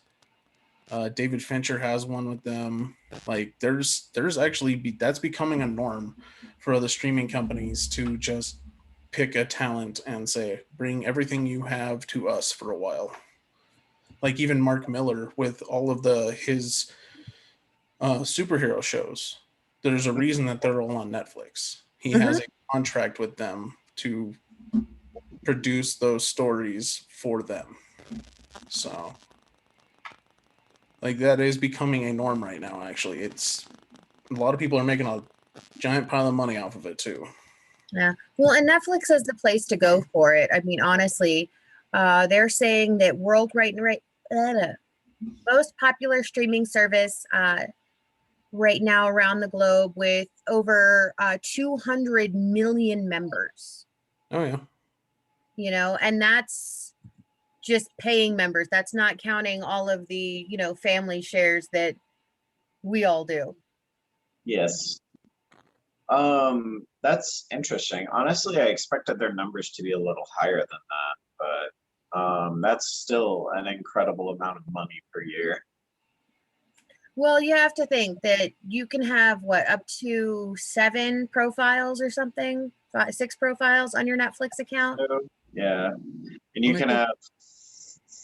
David Fincher has one with them. Like there's actually that's becoming a norm for other streaming companies to just pick a talent and say, bring everything you have to us for a while. Like even Mark Miller with all of his superhero shows. There's a reason that they're all on Netflix. He has a contract with them to produce those stories for them. So like that is becoming a norm right now. Actually, it's a lot of people are making a giant pile of money off of it too. Yeah. Well, and Netflix is the place to go for it. I mean, honestly, they're saying that most popular streaming service right now around the globe with over 200 million members. Oh yeah. You know, and that's just paying members. That's not counting all of the, family shares that we all do. Yes. That's interesting. Honestly, I expected their numbers to be a little higher than that, but that's still an incredible amount of money per year. Well, you have to think that you can have up to 7 profiles or something, 6 profiles on your Netflix account. Yeah. And you can have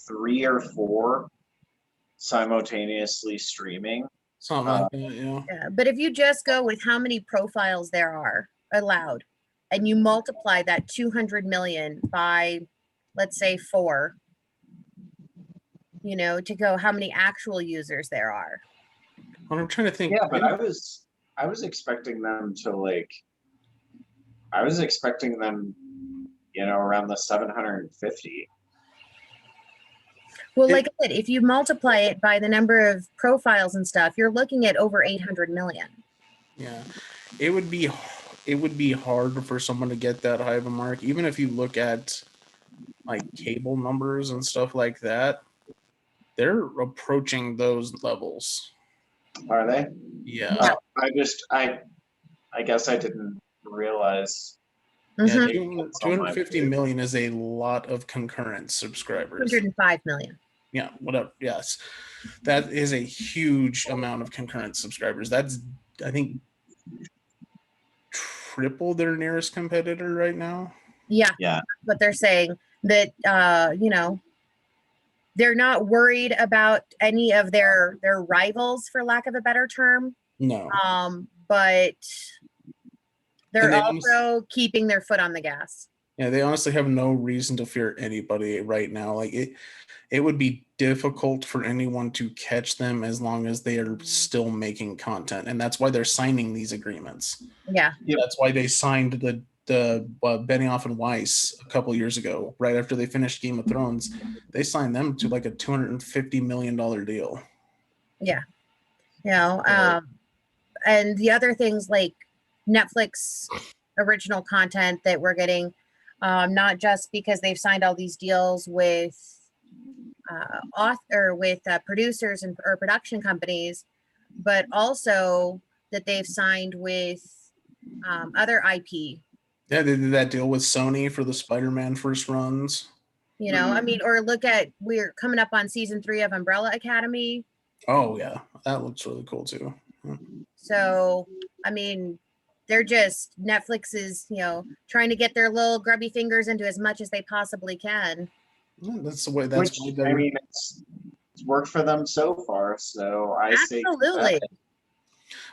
3 or 4 simultaneously streaming. Something like that, yeah. Yeah, but if you just go with how many profiles there are allowed and you multiply that 200 million by, let's say 4, to go how many actual users there are. Well, I'm trying to think. Yeah, but I was expecting them to around the 750. Well, like I said, if you multiply it by the number of profiles and stuff, you're looking at over 800 million. Yeah, it would be hard for someone to get that high of a mark, even if you look at like cable numbers and stuff like that. They're approaching those levels. Are they? Yeah. I guess I didn't realize. Yeah, 250 million is a lot of concurrent subscribers. 105 million. Yeah, whatever. Yes. That is a huge amount of concurrent subscribers. That's, I think, triple their nearest competitor right now. Yeah. Yeah. But they're saying that, they're not worried about any of their rivals, for lack of a better term. No. But they're also keeping their foot on the gas. Yeah, they honestly have no reason to fear anybody right now. Like it would be difficult for anyone to catch them as long as they are still making content, and that's why they're signing these agreements. Yeah, that's why they signed the Benioff and Weiss a couple years ago, right after they finished Game of Thrones. They signed them to like a $250 million deal. Yeah, and the other things like Netflix original content that we're getting, not just because they've signed all these deals with producers or production companies, but also that they've signed with other IP. Yeah, they did that deal with Sony for the Spider-Man first runs. I mean, or look at, we're coming up on season 3 of Umbrella Academy. Oh yeah, that looks really cool too. So, I mean, they're just Netflix is, trying to get their little grubby fingers into as much as they possibly can. Yeah, that's the way. That's Which, why I mean, it's worked for them so far. So I say Absolutely.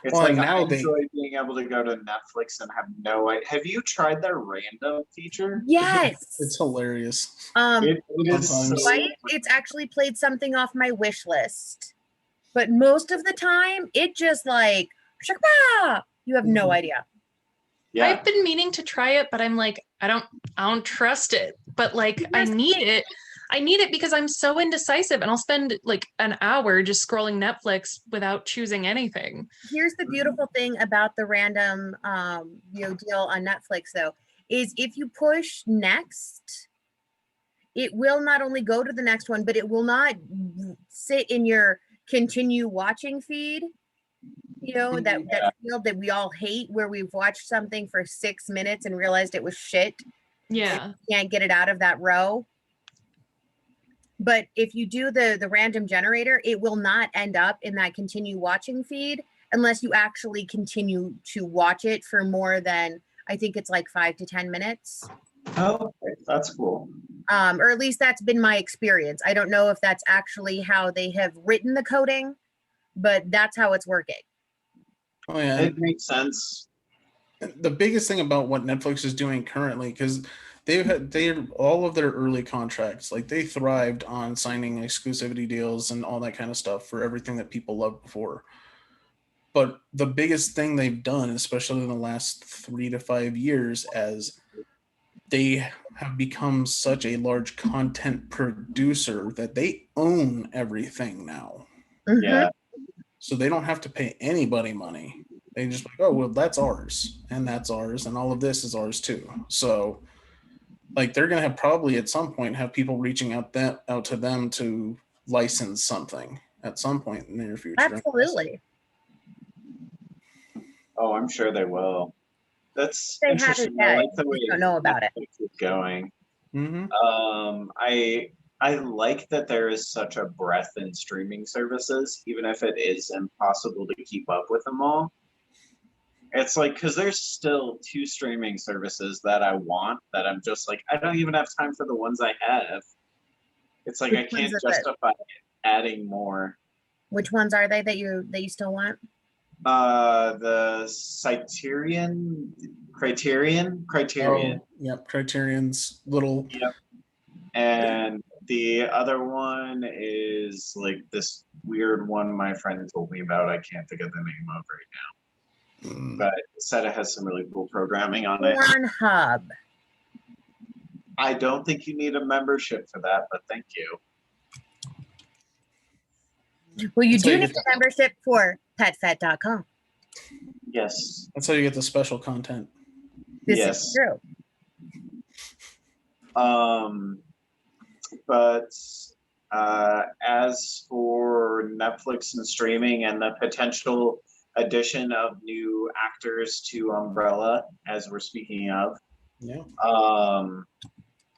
it's Well, like and now I they- enjoy being able to go to Netflix and have no idea. Have you tried their random feature? Yes. it's hilarious. It is Sometimes. so. Twice it's actually played something off my wish list. But most of the time, it just like, "Shakba!" You have no idea. Yeah. I've been meaning to try it, but I'm like, I don't trust it. But like, I Here's the need thing. it. I need it because I'm so indecisive, and I'll spend like an hour just scrolling Netflix without choosing anything. Here's the beautiful thing about the random deal on Netflix though, is if you push next, it will not only go to the next one, but it will not sit in your continue watching feed. That field that we all hate, where we've watched something for 6 minutes and realized it was shit. Yeah. Can't get it out of that row. But if you do the random generator, it will not end up in that continue watching feed unless you actually continue to watch it for more than, I think it's like 5 to 10 minutes. Oh, okay. That's cool. Or at least that's been my experience. I don't know if that's actually how they have written the coding, but that's how it's working. Oh yeah, It makes sense. the biggest thing about what Netflix is doing currently, because they're all of their early contracts, like they thrived on signing exclusivity deals and all that kind of stuff for everything that people loved before. But the biggest thing they've done, especially in the last 3 to 5 years, as they have become such a large content producer that they own everything now. Mhm. Yeah. So they don't have to pay anybody money. They just like, oh, well, that's ours, and all of this is ours too. So, like, they're gonna have probably at some point have people reaching out to them to license something at some point in the near future. Absolutely. Oh, I'm sure they will. That's They interesting. haven't I yet. like the way You don't know about it. Netflix is going. Mm-hmm. I like that there is such a breadth in streaming services, even if it is impossible to keep up with them all. It's like, because there's still 2 streaming services that I want that I'm just like, I don't even have time for the ones I have. It's like, Which I can't ones is it? justify adding more. Which ones are they that you still want? The Criterion. Oh, yep. Criterion's little. Yep. And the other one is like this weird one my friend told me about. I can't think of the name of right now, but it said it has some really cool programming on it. Pornhub. I don't think you need a membership for that, but thank you. Well, you That's how do you need get a membership for petfet.com. Yes. That's how you get the special content. This Yes. is true. But as for Netflix and streaming and the potential addition of new actors to Umbrella, as we're speaking of, Yeah.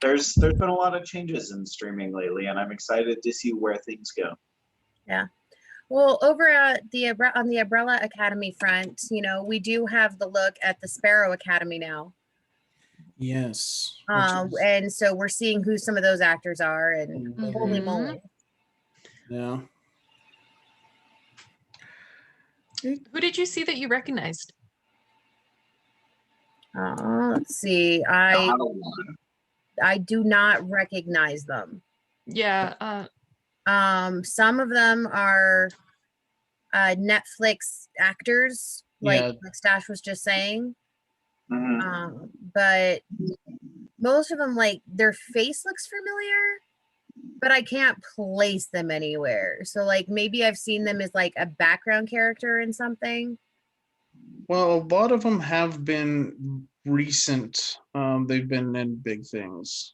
there's been a lot of changes in streaming lately, and I'm excited to see where things go. Yeah. Well, over at on the Umbrella Academy front, we do have the look at the Sparrow Academy now. Yes. And so we're seeing who some of those actors are, and holy moly. Yeah. Who did you see that you recognized? Let's see. I do not recognize them. Yeah. Some of them are Netflix actors, like Stash was just saying. Mhm. But most of them, like, their face looks familiar, but I can't place them anywhere. So, like, maybe I've seen them as like a background character in something. Well, a lot of them have been recent. They've been in big things,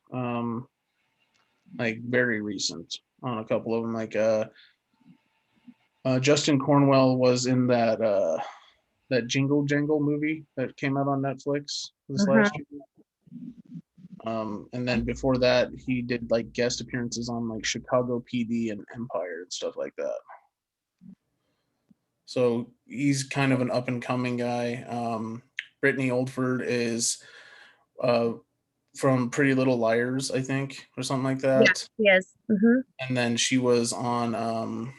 like very recent on a couple of them. Like Justin Cornwell was in that Jingle Jangle movie that came out on Netflix this last year. And then before that, he did like guest appearances on like Chicago PD and Empire and stuff like that. So he's kind of an up and coming guy. Brittany Oldford is from Pretty Little Liars, I think, or something like Yeah, that. yes. And then she was on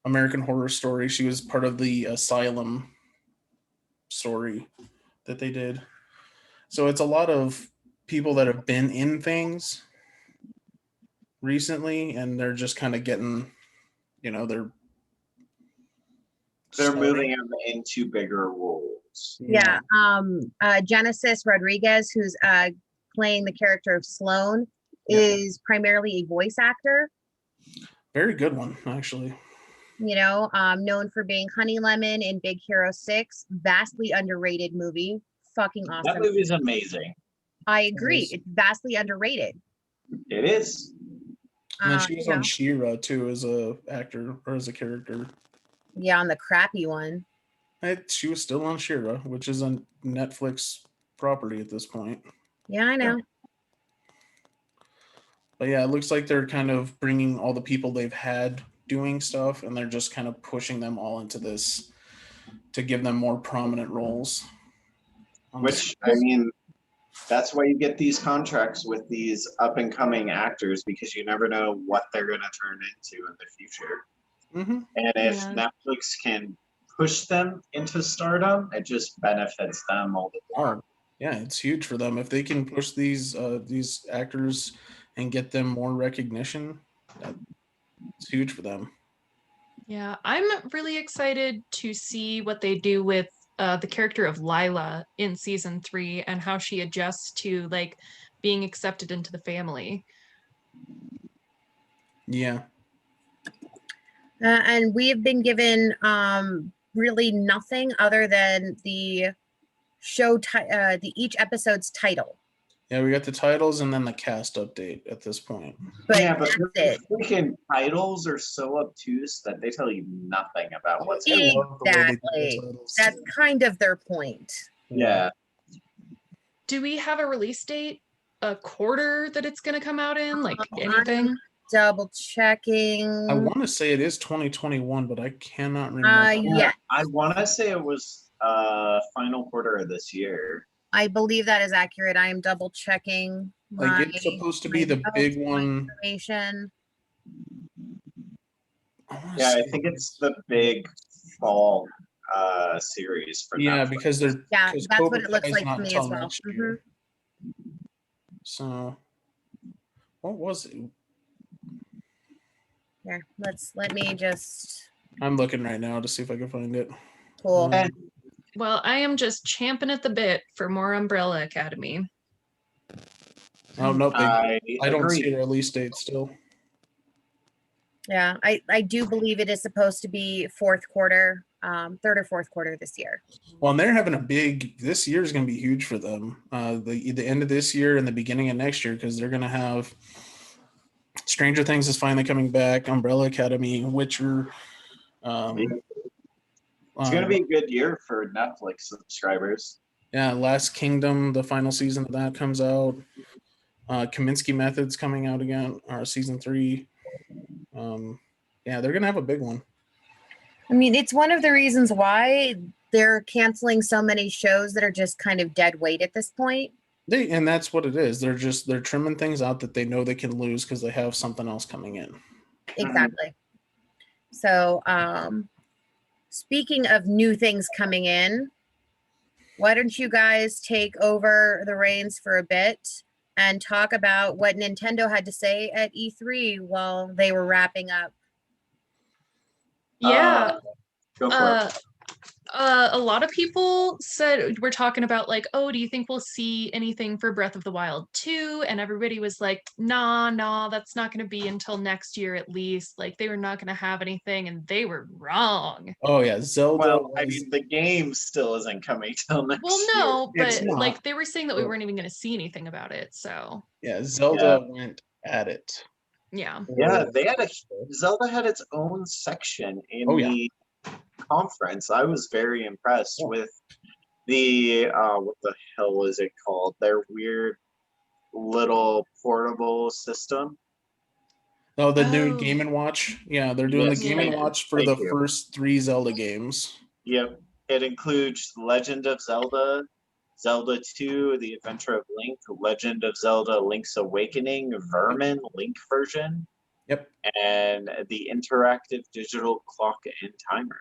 American Horror Story. She was part of the Asylum story that they did. So it's a lot of people that have been in things recently, and they're just kind of getting, they're moving him into bigger roles. Yeah. Genesis Rodriguez, who's playing the character of Sloane, is primarily a voice actor. Very good one, actually. Known for being Honey Lemon in Big Hero 6. Vastly underrated movie. Fucking awesome. That movie is amazing. I agree. It's vastly underrated. It is. And then she was on She-Ra too, as a actor or as a character. Yeah, on the crappy one. She was still on She-Ra, which is a Netflix property at this point. Yeah, I know. But yeah, it looks like they're kind of bringing all the people they've had doing stuff, and they're just kind of pushing them all into this to give them more prominent roles. Which, I mean, that's why you get these contracts with these up and coming actors, because you never know what they're going to turn into in the future. Mm-hmm. And if Netflix can push them into stardom, it just benefits them all the more. Yeah, it's huge for them if they can push these actors and get them more recognition. It's huge for them. Yeah, I'm really excited to see what they do with the character of Lila in season 3 and how she adjusts to like being accepted into the family. Yeah. And we've been given really nothing other than the show, each episode's title. Yeah, we got the titles and then the cast update at this point. But yeah, but that's the freaking titles are so obtuse that they tell you nothing about what's going on. Exactly. That's kind of their point. Yeah. Do we have a release date? A quarter that it's going to come out in? Like anything? Double checking. I want to say it is 2021, but I cannot remember. Yeah. I want to say it was final quarter of this year. I believe that is accurate. I am double checking. Like it's supposed to be the big one. Information. Yeah, I think it's the big fall series for Netflix. Because they're that's what it looks like to me as well. So what was it? Here, let me just. I'm looking right now to see if I can find it. Cool. Well, I am just champing at the bit for more Umbrella Academy. Oh no, I don't agree. see a release date still. Yeah, I do believe it is supposed to be third or fourth quarter this year. Well, and they're having this year is going to be huge for them. The end of this year and the beginning of next year, because they're going to have Stranger Things is finally coming back, Umbrella Academy, Witcher. It's going to be a good year for Netflix subscribers. Yeah, Last Kingdom, the final season of that comes out. Kaminsky Method's coming out again, season 3. Yeah, they're going to have a big one. I mean, it's one of the reasons why they're canceling so many shows that are just kind of dead weight at this point. And that's what it is. They're trimming things out that they know they can lose because they have something else coming in. Exactly. So, speaking of new things coming in, why don't you guys take over the reins for a bit and talk about what Nintendo had to say at E3 while they were wrapping up? Yeah. Go for it. A lot of people said, we're talking about like, oh, do you think we'll see anything for Breath of the Wild 2? And everybody was like, nah, that's not going to be until next year at least. Like they were not going to have anything, and they were wrong. Oh yeah, Zelda. Well, I mean, the game still isn't coming till next year. Well, no, but like they were saying that we weren't even going to see anything about it. So yeah, Zelda went at it. Yeah. Yeah, Zelda had its own section in the conference. I was very impressed with the what the hell is it called? Their weird little portable system. Oh, the new Oh. Game & Watch. Yeah, they're doing Yes, the Game thank & you. Watch for Thank the you. first 3 Zelda games. Yep. It includes Legend of Zelda, Zelda 2, The Adventure of Link, Legend of Zelda Link's Awakening, Vermin Link version, Yep. and the interactive digital clock and timer.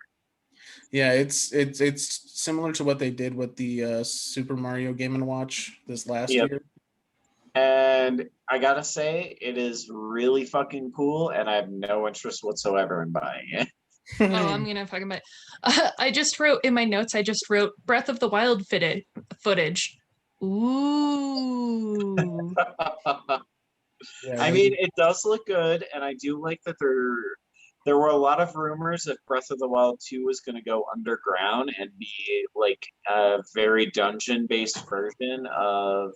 Yeah, it's similar to what they did with the Super Mario Game & Watch this last Yep. year. And I gotta say, it is really fucking cool, and I have no interest whatsoever in buying it. Oh, I'm gonna fucking buy. I just wrote in my notes. I just wrote Breath of the Wild footage. Ooh. Yeah, I mean, it does look good, and I do like that there were a lot of rumors that Breath of the Wild 2 was going to go underground and be like a very dungeon-based version of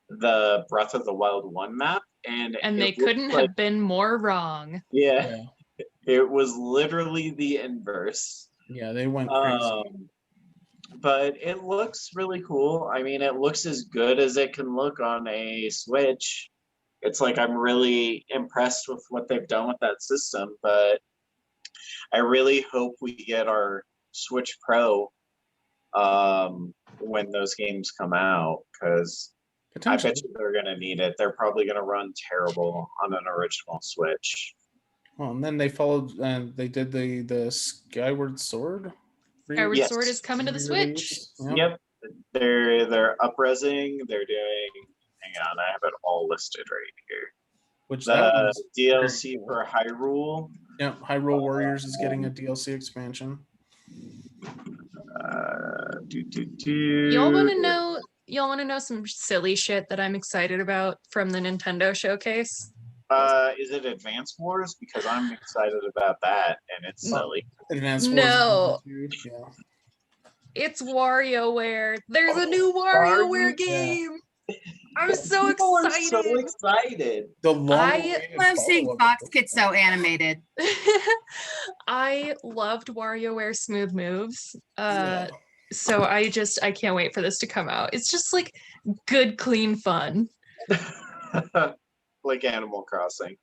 the Breath of the Wild 1 map, and And they it looked couldn't like, have been more wrong. yeah, yeah, it was literally the inverse. yeah, they went crazy. But it looks really cool. I mean, it looks as good as it can look on a Switch. It's like I'm really impressed with what they've done with that system, but I really hope we get our Switch Pro when those games come out, because I Potentially. bet you they're going to need it. They're probably going to run terrible on an original Switch. Well, and then they followed and they did the Skyward Sword. Skyward Yes. Sword is coming to the Switch. Yep. Yep, they're upresing. They're doing. Hang on, I have it all listed right here. Which that The was DLC very cool. for Hyrule. Yep, Hyrule Warriors is getting a DLC expansion. Y'all want to know? Y'all want to know some silly shit that I'm excited about from the Nintendo showcase? Is it Advance Wars? Because I'm excited about that, and it's silly. Advanced No. Wars. Yeah. It's WarioWare. There's a new Are you? WarioWare game. I'm so People are excited. so excited. The long I love seeing Fox get so animated. I loved WarioWare Smooth Moves. Yeah. So I can't wait for this to come out. It's just like good, clean fun. Like Animal Crossing.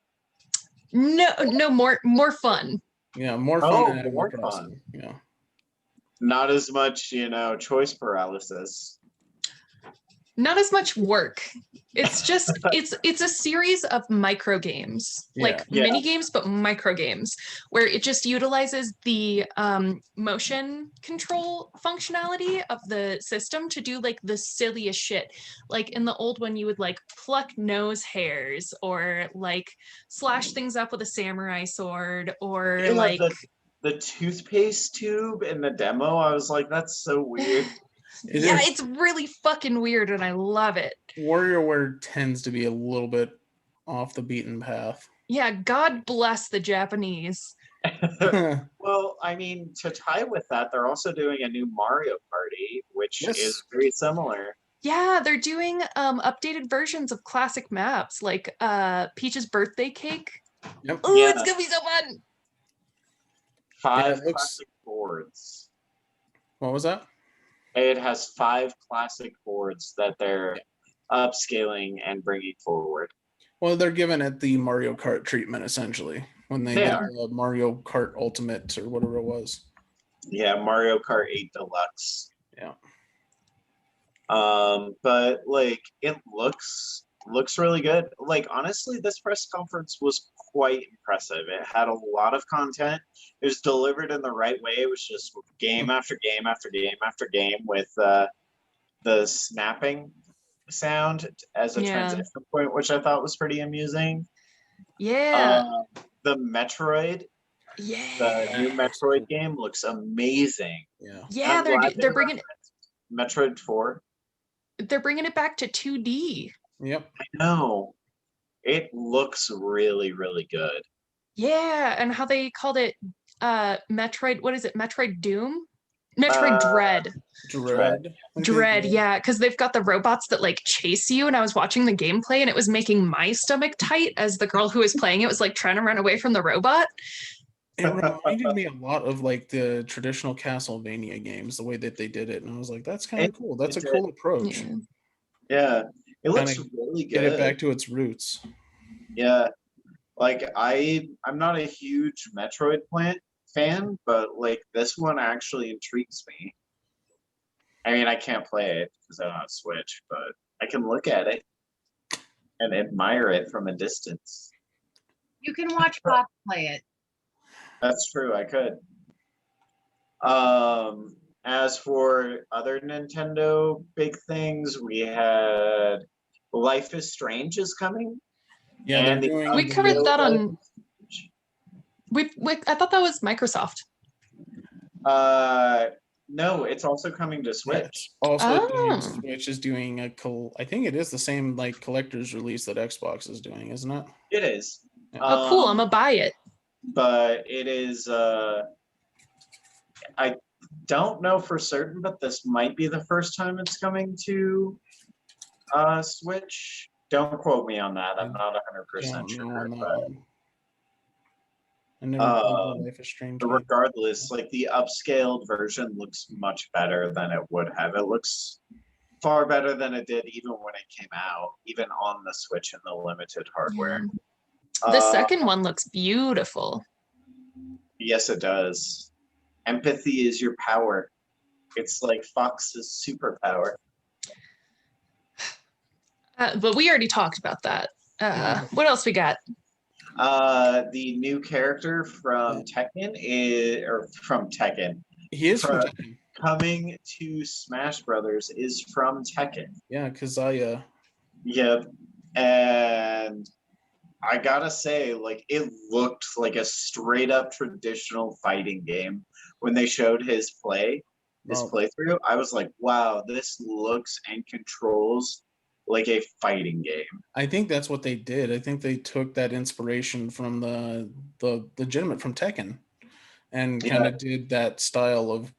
No, more fun. Yeah, more fun Oh, than Animal more Crossing. fun. Yeah. Not as much, choice paralysis. Not as much work. It's just it's a series of micro games, like Yeah. mini games, but micro games, where it just utilizes the motion control functionality of the system to do like the silliest shit. Like in the old one, you would like pluck nose hairs or like slash things up with a samurai sword or Yeah, like the toothpaste tube in the demo, I was like, that's so weird. yeah, it's really fucking weird and I love it. WarioWare tends to be a little bit off the beaten path. Yeah, God bless the Japanese. Well, I mean, to tie with that, they're also doing a new Mario Party, which Yes. is very similar. Yeah, they're doing updated versions of classic maps like Peach's birthday cake. Yep. Oh, Yeah. it's gonna be so fun. 5 it looks- classic boards. What was that? It has 5 classic boards that they're upscaling and bringing forward. Well, they're giving it the Mario Kart treatment essentially when they They did are. the Mario Kart Ultimate or whatever it was. Yeah, Mario Kart 8 Deluxe. Yeah. But like it looks really good. Like honestly, this press conference was quite impressive. It had a lot of content. It was delivered in the right way. It was just game after game after game after game with the snapping sound as a transition point, which I thought was pretty amusing. Yeah. The Metroid, the new Metroid game looks amazing. Yeah. Yeah, I'm glad they're bringing Metroid 4. they're bringing it back to 2D. Yep. I know. It looks really, really good. Yeah, and how they called it Metroid, what is it? Metroid Doom? Metroid Dread. Dread, yeah, because they've got the robots that like chase you, and I was watching the gameplay and it was making my stomach tight as the girl who was playing it was like trying to run away from the robot. It reminded me a lot of like the traditional Castlevania games, the way that they did it, and I was like, "That's kind of cool. That's a cool approach." Yeah, it looks Kinda really Get it good. back to its roots. Yeah, Like I'm not a huge Metroid plant fan, but like this one actually intrigues me. I mean, I can't play it because I don't have Switch, but I can look at it and admire it from a distance. You can watch Pop play it. That's true, I could. As for other Nintendo big things, we had Life is Strange is coming. Yeah, they're and the doing. We covered Unreal that on. Life is Strange. I thought that was Microsoft. No, it's also coming to Yeah, Switch. it's also doing Oh. Switch is doing I think it is the same like collector's release that Xbox is doing, isn't it? It is. Oh, cool! I'm gonna buy it. But it is I don't know for certain, but this might be the first time it's coming to Switch. Don't quote me on that. I'm not 100% Don't know sure. on that But one. I never played the Life is Strange game. regardless, like the upscaled version looks much better than it would have. It looks far better than it did even when it came out, even on the Switch and the limited hardware. The second one looks beautiful. Yes, it does. Empathy is your power. It's like Fox's superpower. But we already talked about that. What else we got? The new character from Tekken He is from from- Tekken. coming to Smash Brothers is from Tekken. Yeah, Kazaya. Yep. And I gotta say, like, it looked like a straight up traditional fighting game. When they showed his playthrough, I was like, wow, this looks and controls like a fighting game. I think that's what they did. I think they took that inspiration from the legitimate from Tekken and kind of did that style of,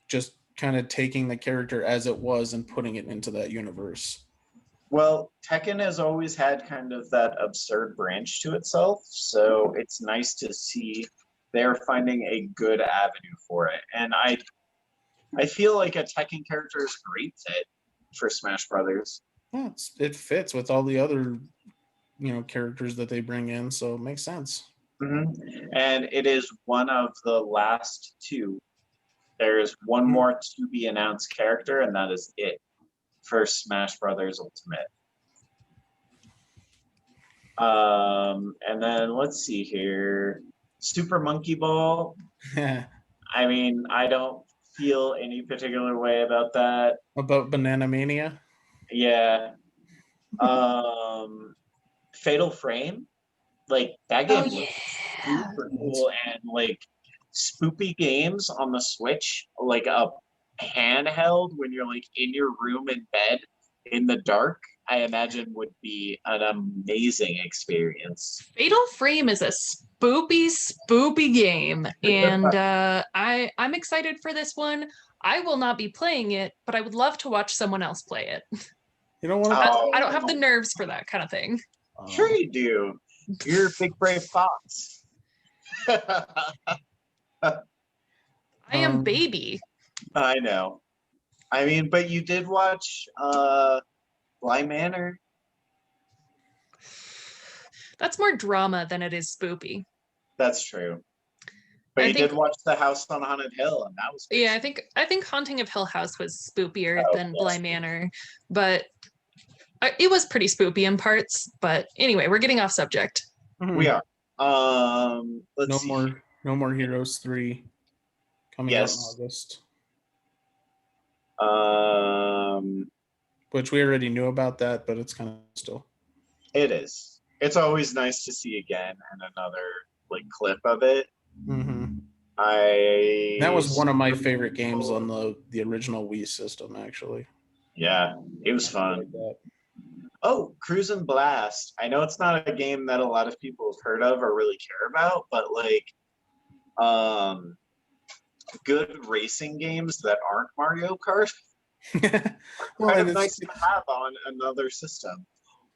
just kind of taking the character as it was and putting it into that universe. Well, Tekken has always had kind of that absurd branch to itself, so it's nice to see they're finding a good avenue for it. And I feel like a Tekken character is a great fit for Smash Brothers. Yeah, it fits with all the other, characters that they bring in, so it makes sense. And it is one of the last two. There is one more to be announced character, and that is it for Smash Brothers Ultimate. And then let's see here. Super Monkey Ball. I mean, I don't feel any particular way about that. About Banana Mania? Yeah. Fatal Frame. Like that game was super cool, and like spoopy games on the Switch, like a handheld when you're like in your room in bed in the dark, I imagine would be an amazing experience. Fatal Frame is a spoopy game, and I'm excited for this one. I will not be playing it, but I would love to watch someone else play it. You don't want to? I don't have the nerves for that kind of thing. Sure you do. You're a big brave fox. I am baby. I know. I mean, but you did watch Bly Manor. That's more drama than it is spoopy. That's true. But you did watch The House on Haunted Hill, and that was yeah. I think Haunting of Hill House was spoopier than Bly Manor, but it was pretty spoopy in parts. But anyway, we're getting off subject. We are. Let's see. No more Heroes 3 coming out in August. Which we already knew about that, but it's kind of still. It is. It's always nice to see again and another like clip of it. That was one of my favorite games on the original Wii system, actually. Yeah, it was fun. Oh, Cruise and Blast. I know it's not a game that a lot of people have heard of or really care about, but like good racing games that aren't Mario Kart Well, kind of nice to have on another system.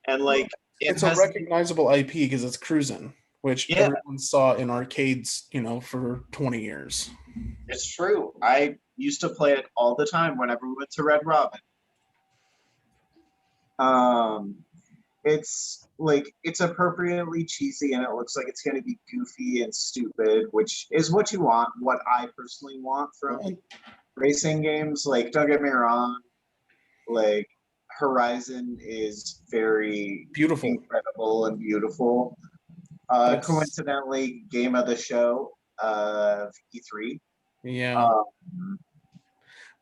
And like it's a recognizable IP because it's cruising, which everyone saw in arcades, for 20 years. It's true. I used to play it all the time whenever we went to Red Robin. It's like it's appropriately cheesy and it looks like it's going to be goofy and stupid, which is what you want, what I personally want from racing games. Like, don't get me wrong, like Horizon is very Beautiful. incredible and beautiful. Coincidentally, game of the show of E3. Yeah.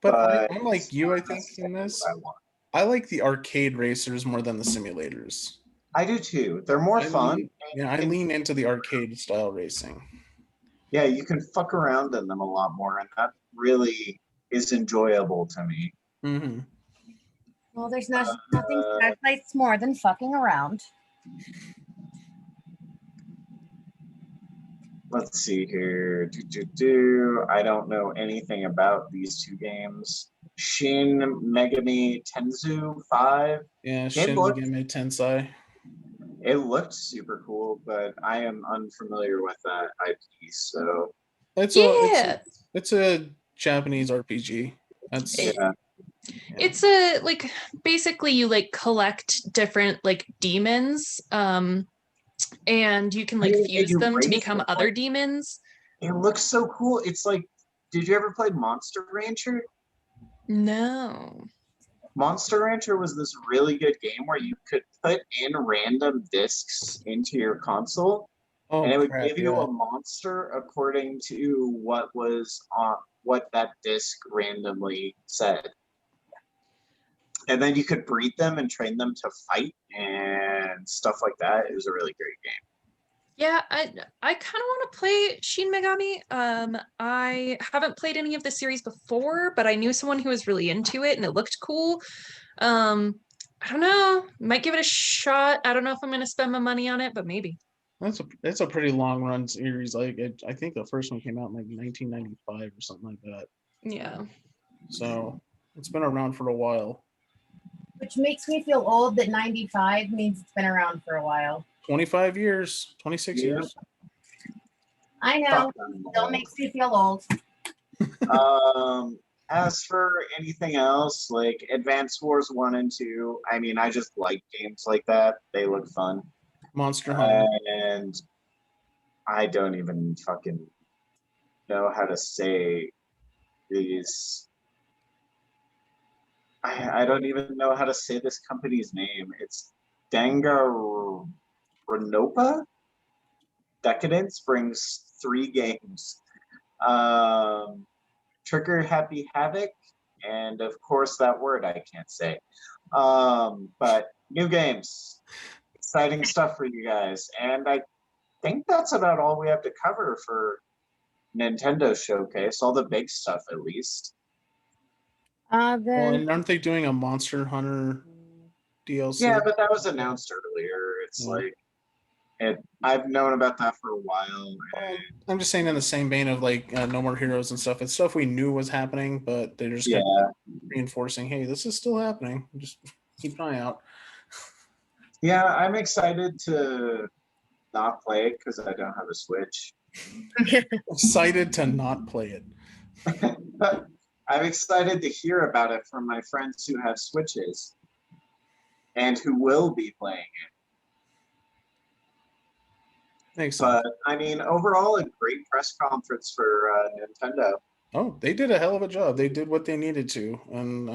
But I'm like you, I think, in this. I like the arcade racers more than the simulators. I do too. They're more fun. I lean into the arcade style racing. Yeah, you can fuck around in them a lot more, and that really is enjoyable to me. Mm-hmm. Well, there's nothing excites more than fucking around. Let's see here. I don't know anything about these two games. Shin Megami Tensei 5. Yeah, Shin Megami Tensei. It looked super cool, but I am unfamiliar with that IP. So it's a Japanese RPG. It's a like basically you like collect different like demons, and you can like fuse them to become other demons. It looks so cool. It's like, did you ever play Monster Rancher? No. Monster Rancher was this really good game where you could put in random discs into your console, and it would give you a monster according to what was on what that disc randomly said. And then you could breed them and train them to fight and stuff like that. It was a really great game. Yeah, I kind of want to play Shin Megami. I haven't played any of the series before, but I knew someone who was really into it and it looked cool. I don't know. Might give it a shot. I don't know if I'm going to spend my money on it, but maybe. That's a pretty long run series. Like I think the first one came out in like 1995 or something like that. Yeah. So it's been around for a while. Which makes me feel old that 95 means it's been around for a while. 25 years, 26 years. I know. Still makes me feel old. As for anything else, like Advance Wars 1 and 2, I mean, I just like games like that. They look fun. Monster Hunter. And I don't even fucking know how to say these. I don't even know how to say this company's name. It's Danganronpa. Decadence brings 3 games. Trigger Happy Havoc, and of course that word I can't say. But new games. Exciting stuff for you guys. And I think that's about all we have to cover for Nintendo Showcase, all the big stuff at least. And aren't they doing a Monster Hunter DLC? Yeah, but that was announced earlier. It's like I've known about that for a while. I'm just saying in the same vein of like No More Heroes and stuff. It's stuff we knew was happening, but they're just reinforcing, hey, this is still happening. Just keep an eye out. Yeah, I'm excited to not play it because I don't have a Switch. Excited to not play it. But I'm excited to hear about it from my friends who have Switches and who will be playing it. Makes sense. But I mean, overall, a great press conference for Nintendo. Oh, they did a hell of a job. They did what they needed to, and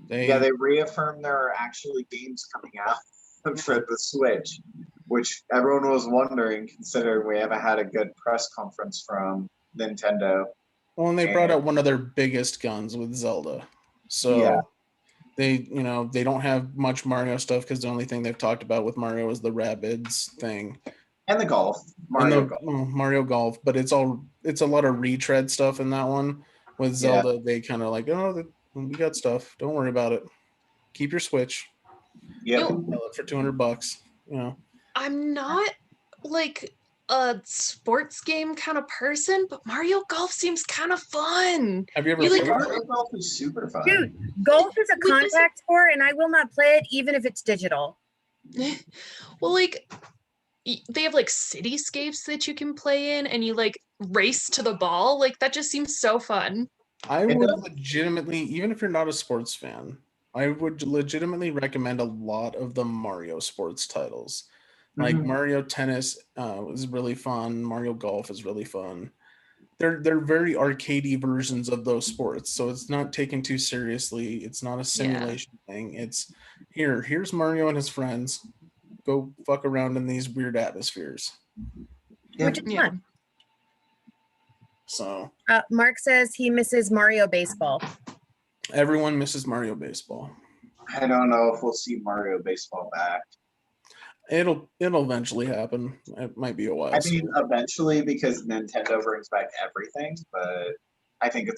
they reaffirmed there are actually games coming out for the Switch, which everyone was wondering, considering we haven't had a good press conference from Nintendo. Well, and they brought out one of their biggest guns with Zelda, so they don't have much Mario stuff because the only thing they've talked about with Mario is the Rabbids thing. And the golf, Mario Golf, but it's a lot of retread stuff in that one. With Zelda, they kind of like, we got stuff. Don't worry about it. Keep your Switch. Yep. Sell it for $200. I'm not like a sports game kind of person, but Mario Golf seems kind of fun. Have you ever played Mario Golf is super fun. Dude, golf is a contact sport, and I will not play it even if it's digital. Well, like they have like cityscapes that you can play in, and you like race to the ball. Like that just seems so fun. I would legitimately, even if you're not a sports fan, I would legitimately recommend a lot of the Mario sports titles. Like Mhm. Mario Tennis is really fun. Mario Golf is really fun. They're very arcadey versions of those sports, so it's not taken too seriously. It's not a simulation thing. It's here's Mario and his friends. Go fuck around in these weird atmospheres. Yeah. which is Yeah. fun. So Mark says he misses Mario Baseball. everyone misses Mario Baseball. I don't know if we'll see Mario Baseball back. It'll eventually happen. It might be a while. I mean, still. eventually, because Nintendo brings back everything, but I think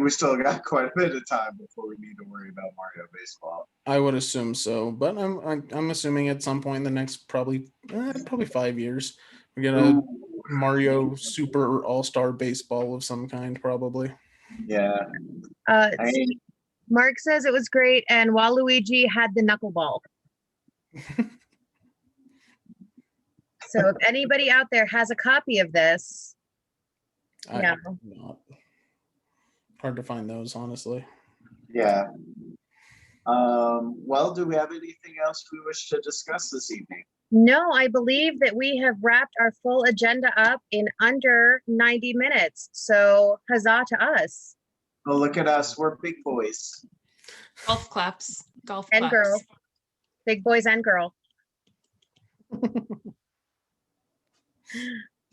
we still got quite a bit of time before we need to worry about Mario Baseball. I would assume so, but I'm assuming at some point in the next probably 5 years we get a Ooh, Mario Super All Star Baseball of some kind, probably. yeah. Uh, I mean, Mark says it was great, and Waluigi had the knuckleball. So if anybody out there has a copy of this, yeah. Not hard to find those, honestly. yeah. Well, do we have anything else we wish to discuss this evening? No, I believe that we have wrapped our full agenda up in under 90 minutes. So huzzah to us. Oh, look at us. We're big boys. Golf claps. Golf And claps. girl. Big boys and girl.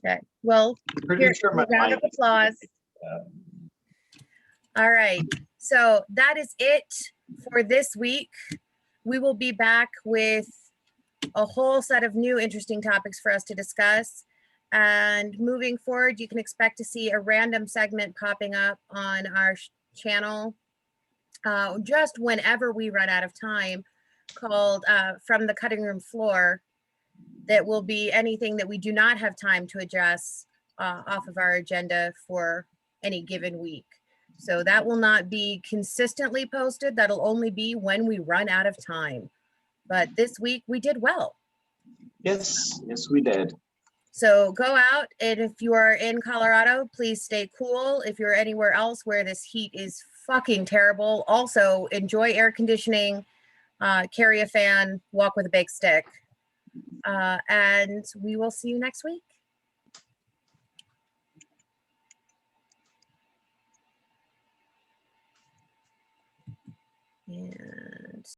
Okay. Well, Pretty here, sure my round of mic is- applause. All right. So that is it for this week. We will be back with a whole set of new interesting topics for us to discuss. And moving forward, you can expect to see a random segment popping up on our channel just whenever we run out of time, called From the Cutting Room Floor. That will be anything that we do not have time to address off of our agenda for any given week. So that will not be consistently posted. That'll only be when we run out of time. But this week we did well. Yes, we did. So go out, and if you are in Colorado, please stay cool. If you're anywhere else where this heat is fucking terrible, also enjoy air conditioning, carry a fan, walk with a big stick. And we will see you next week. Yeah.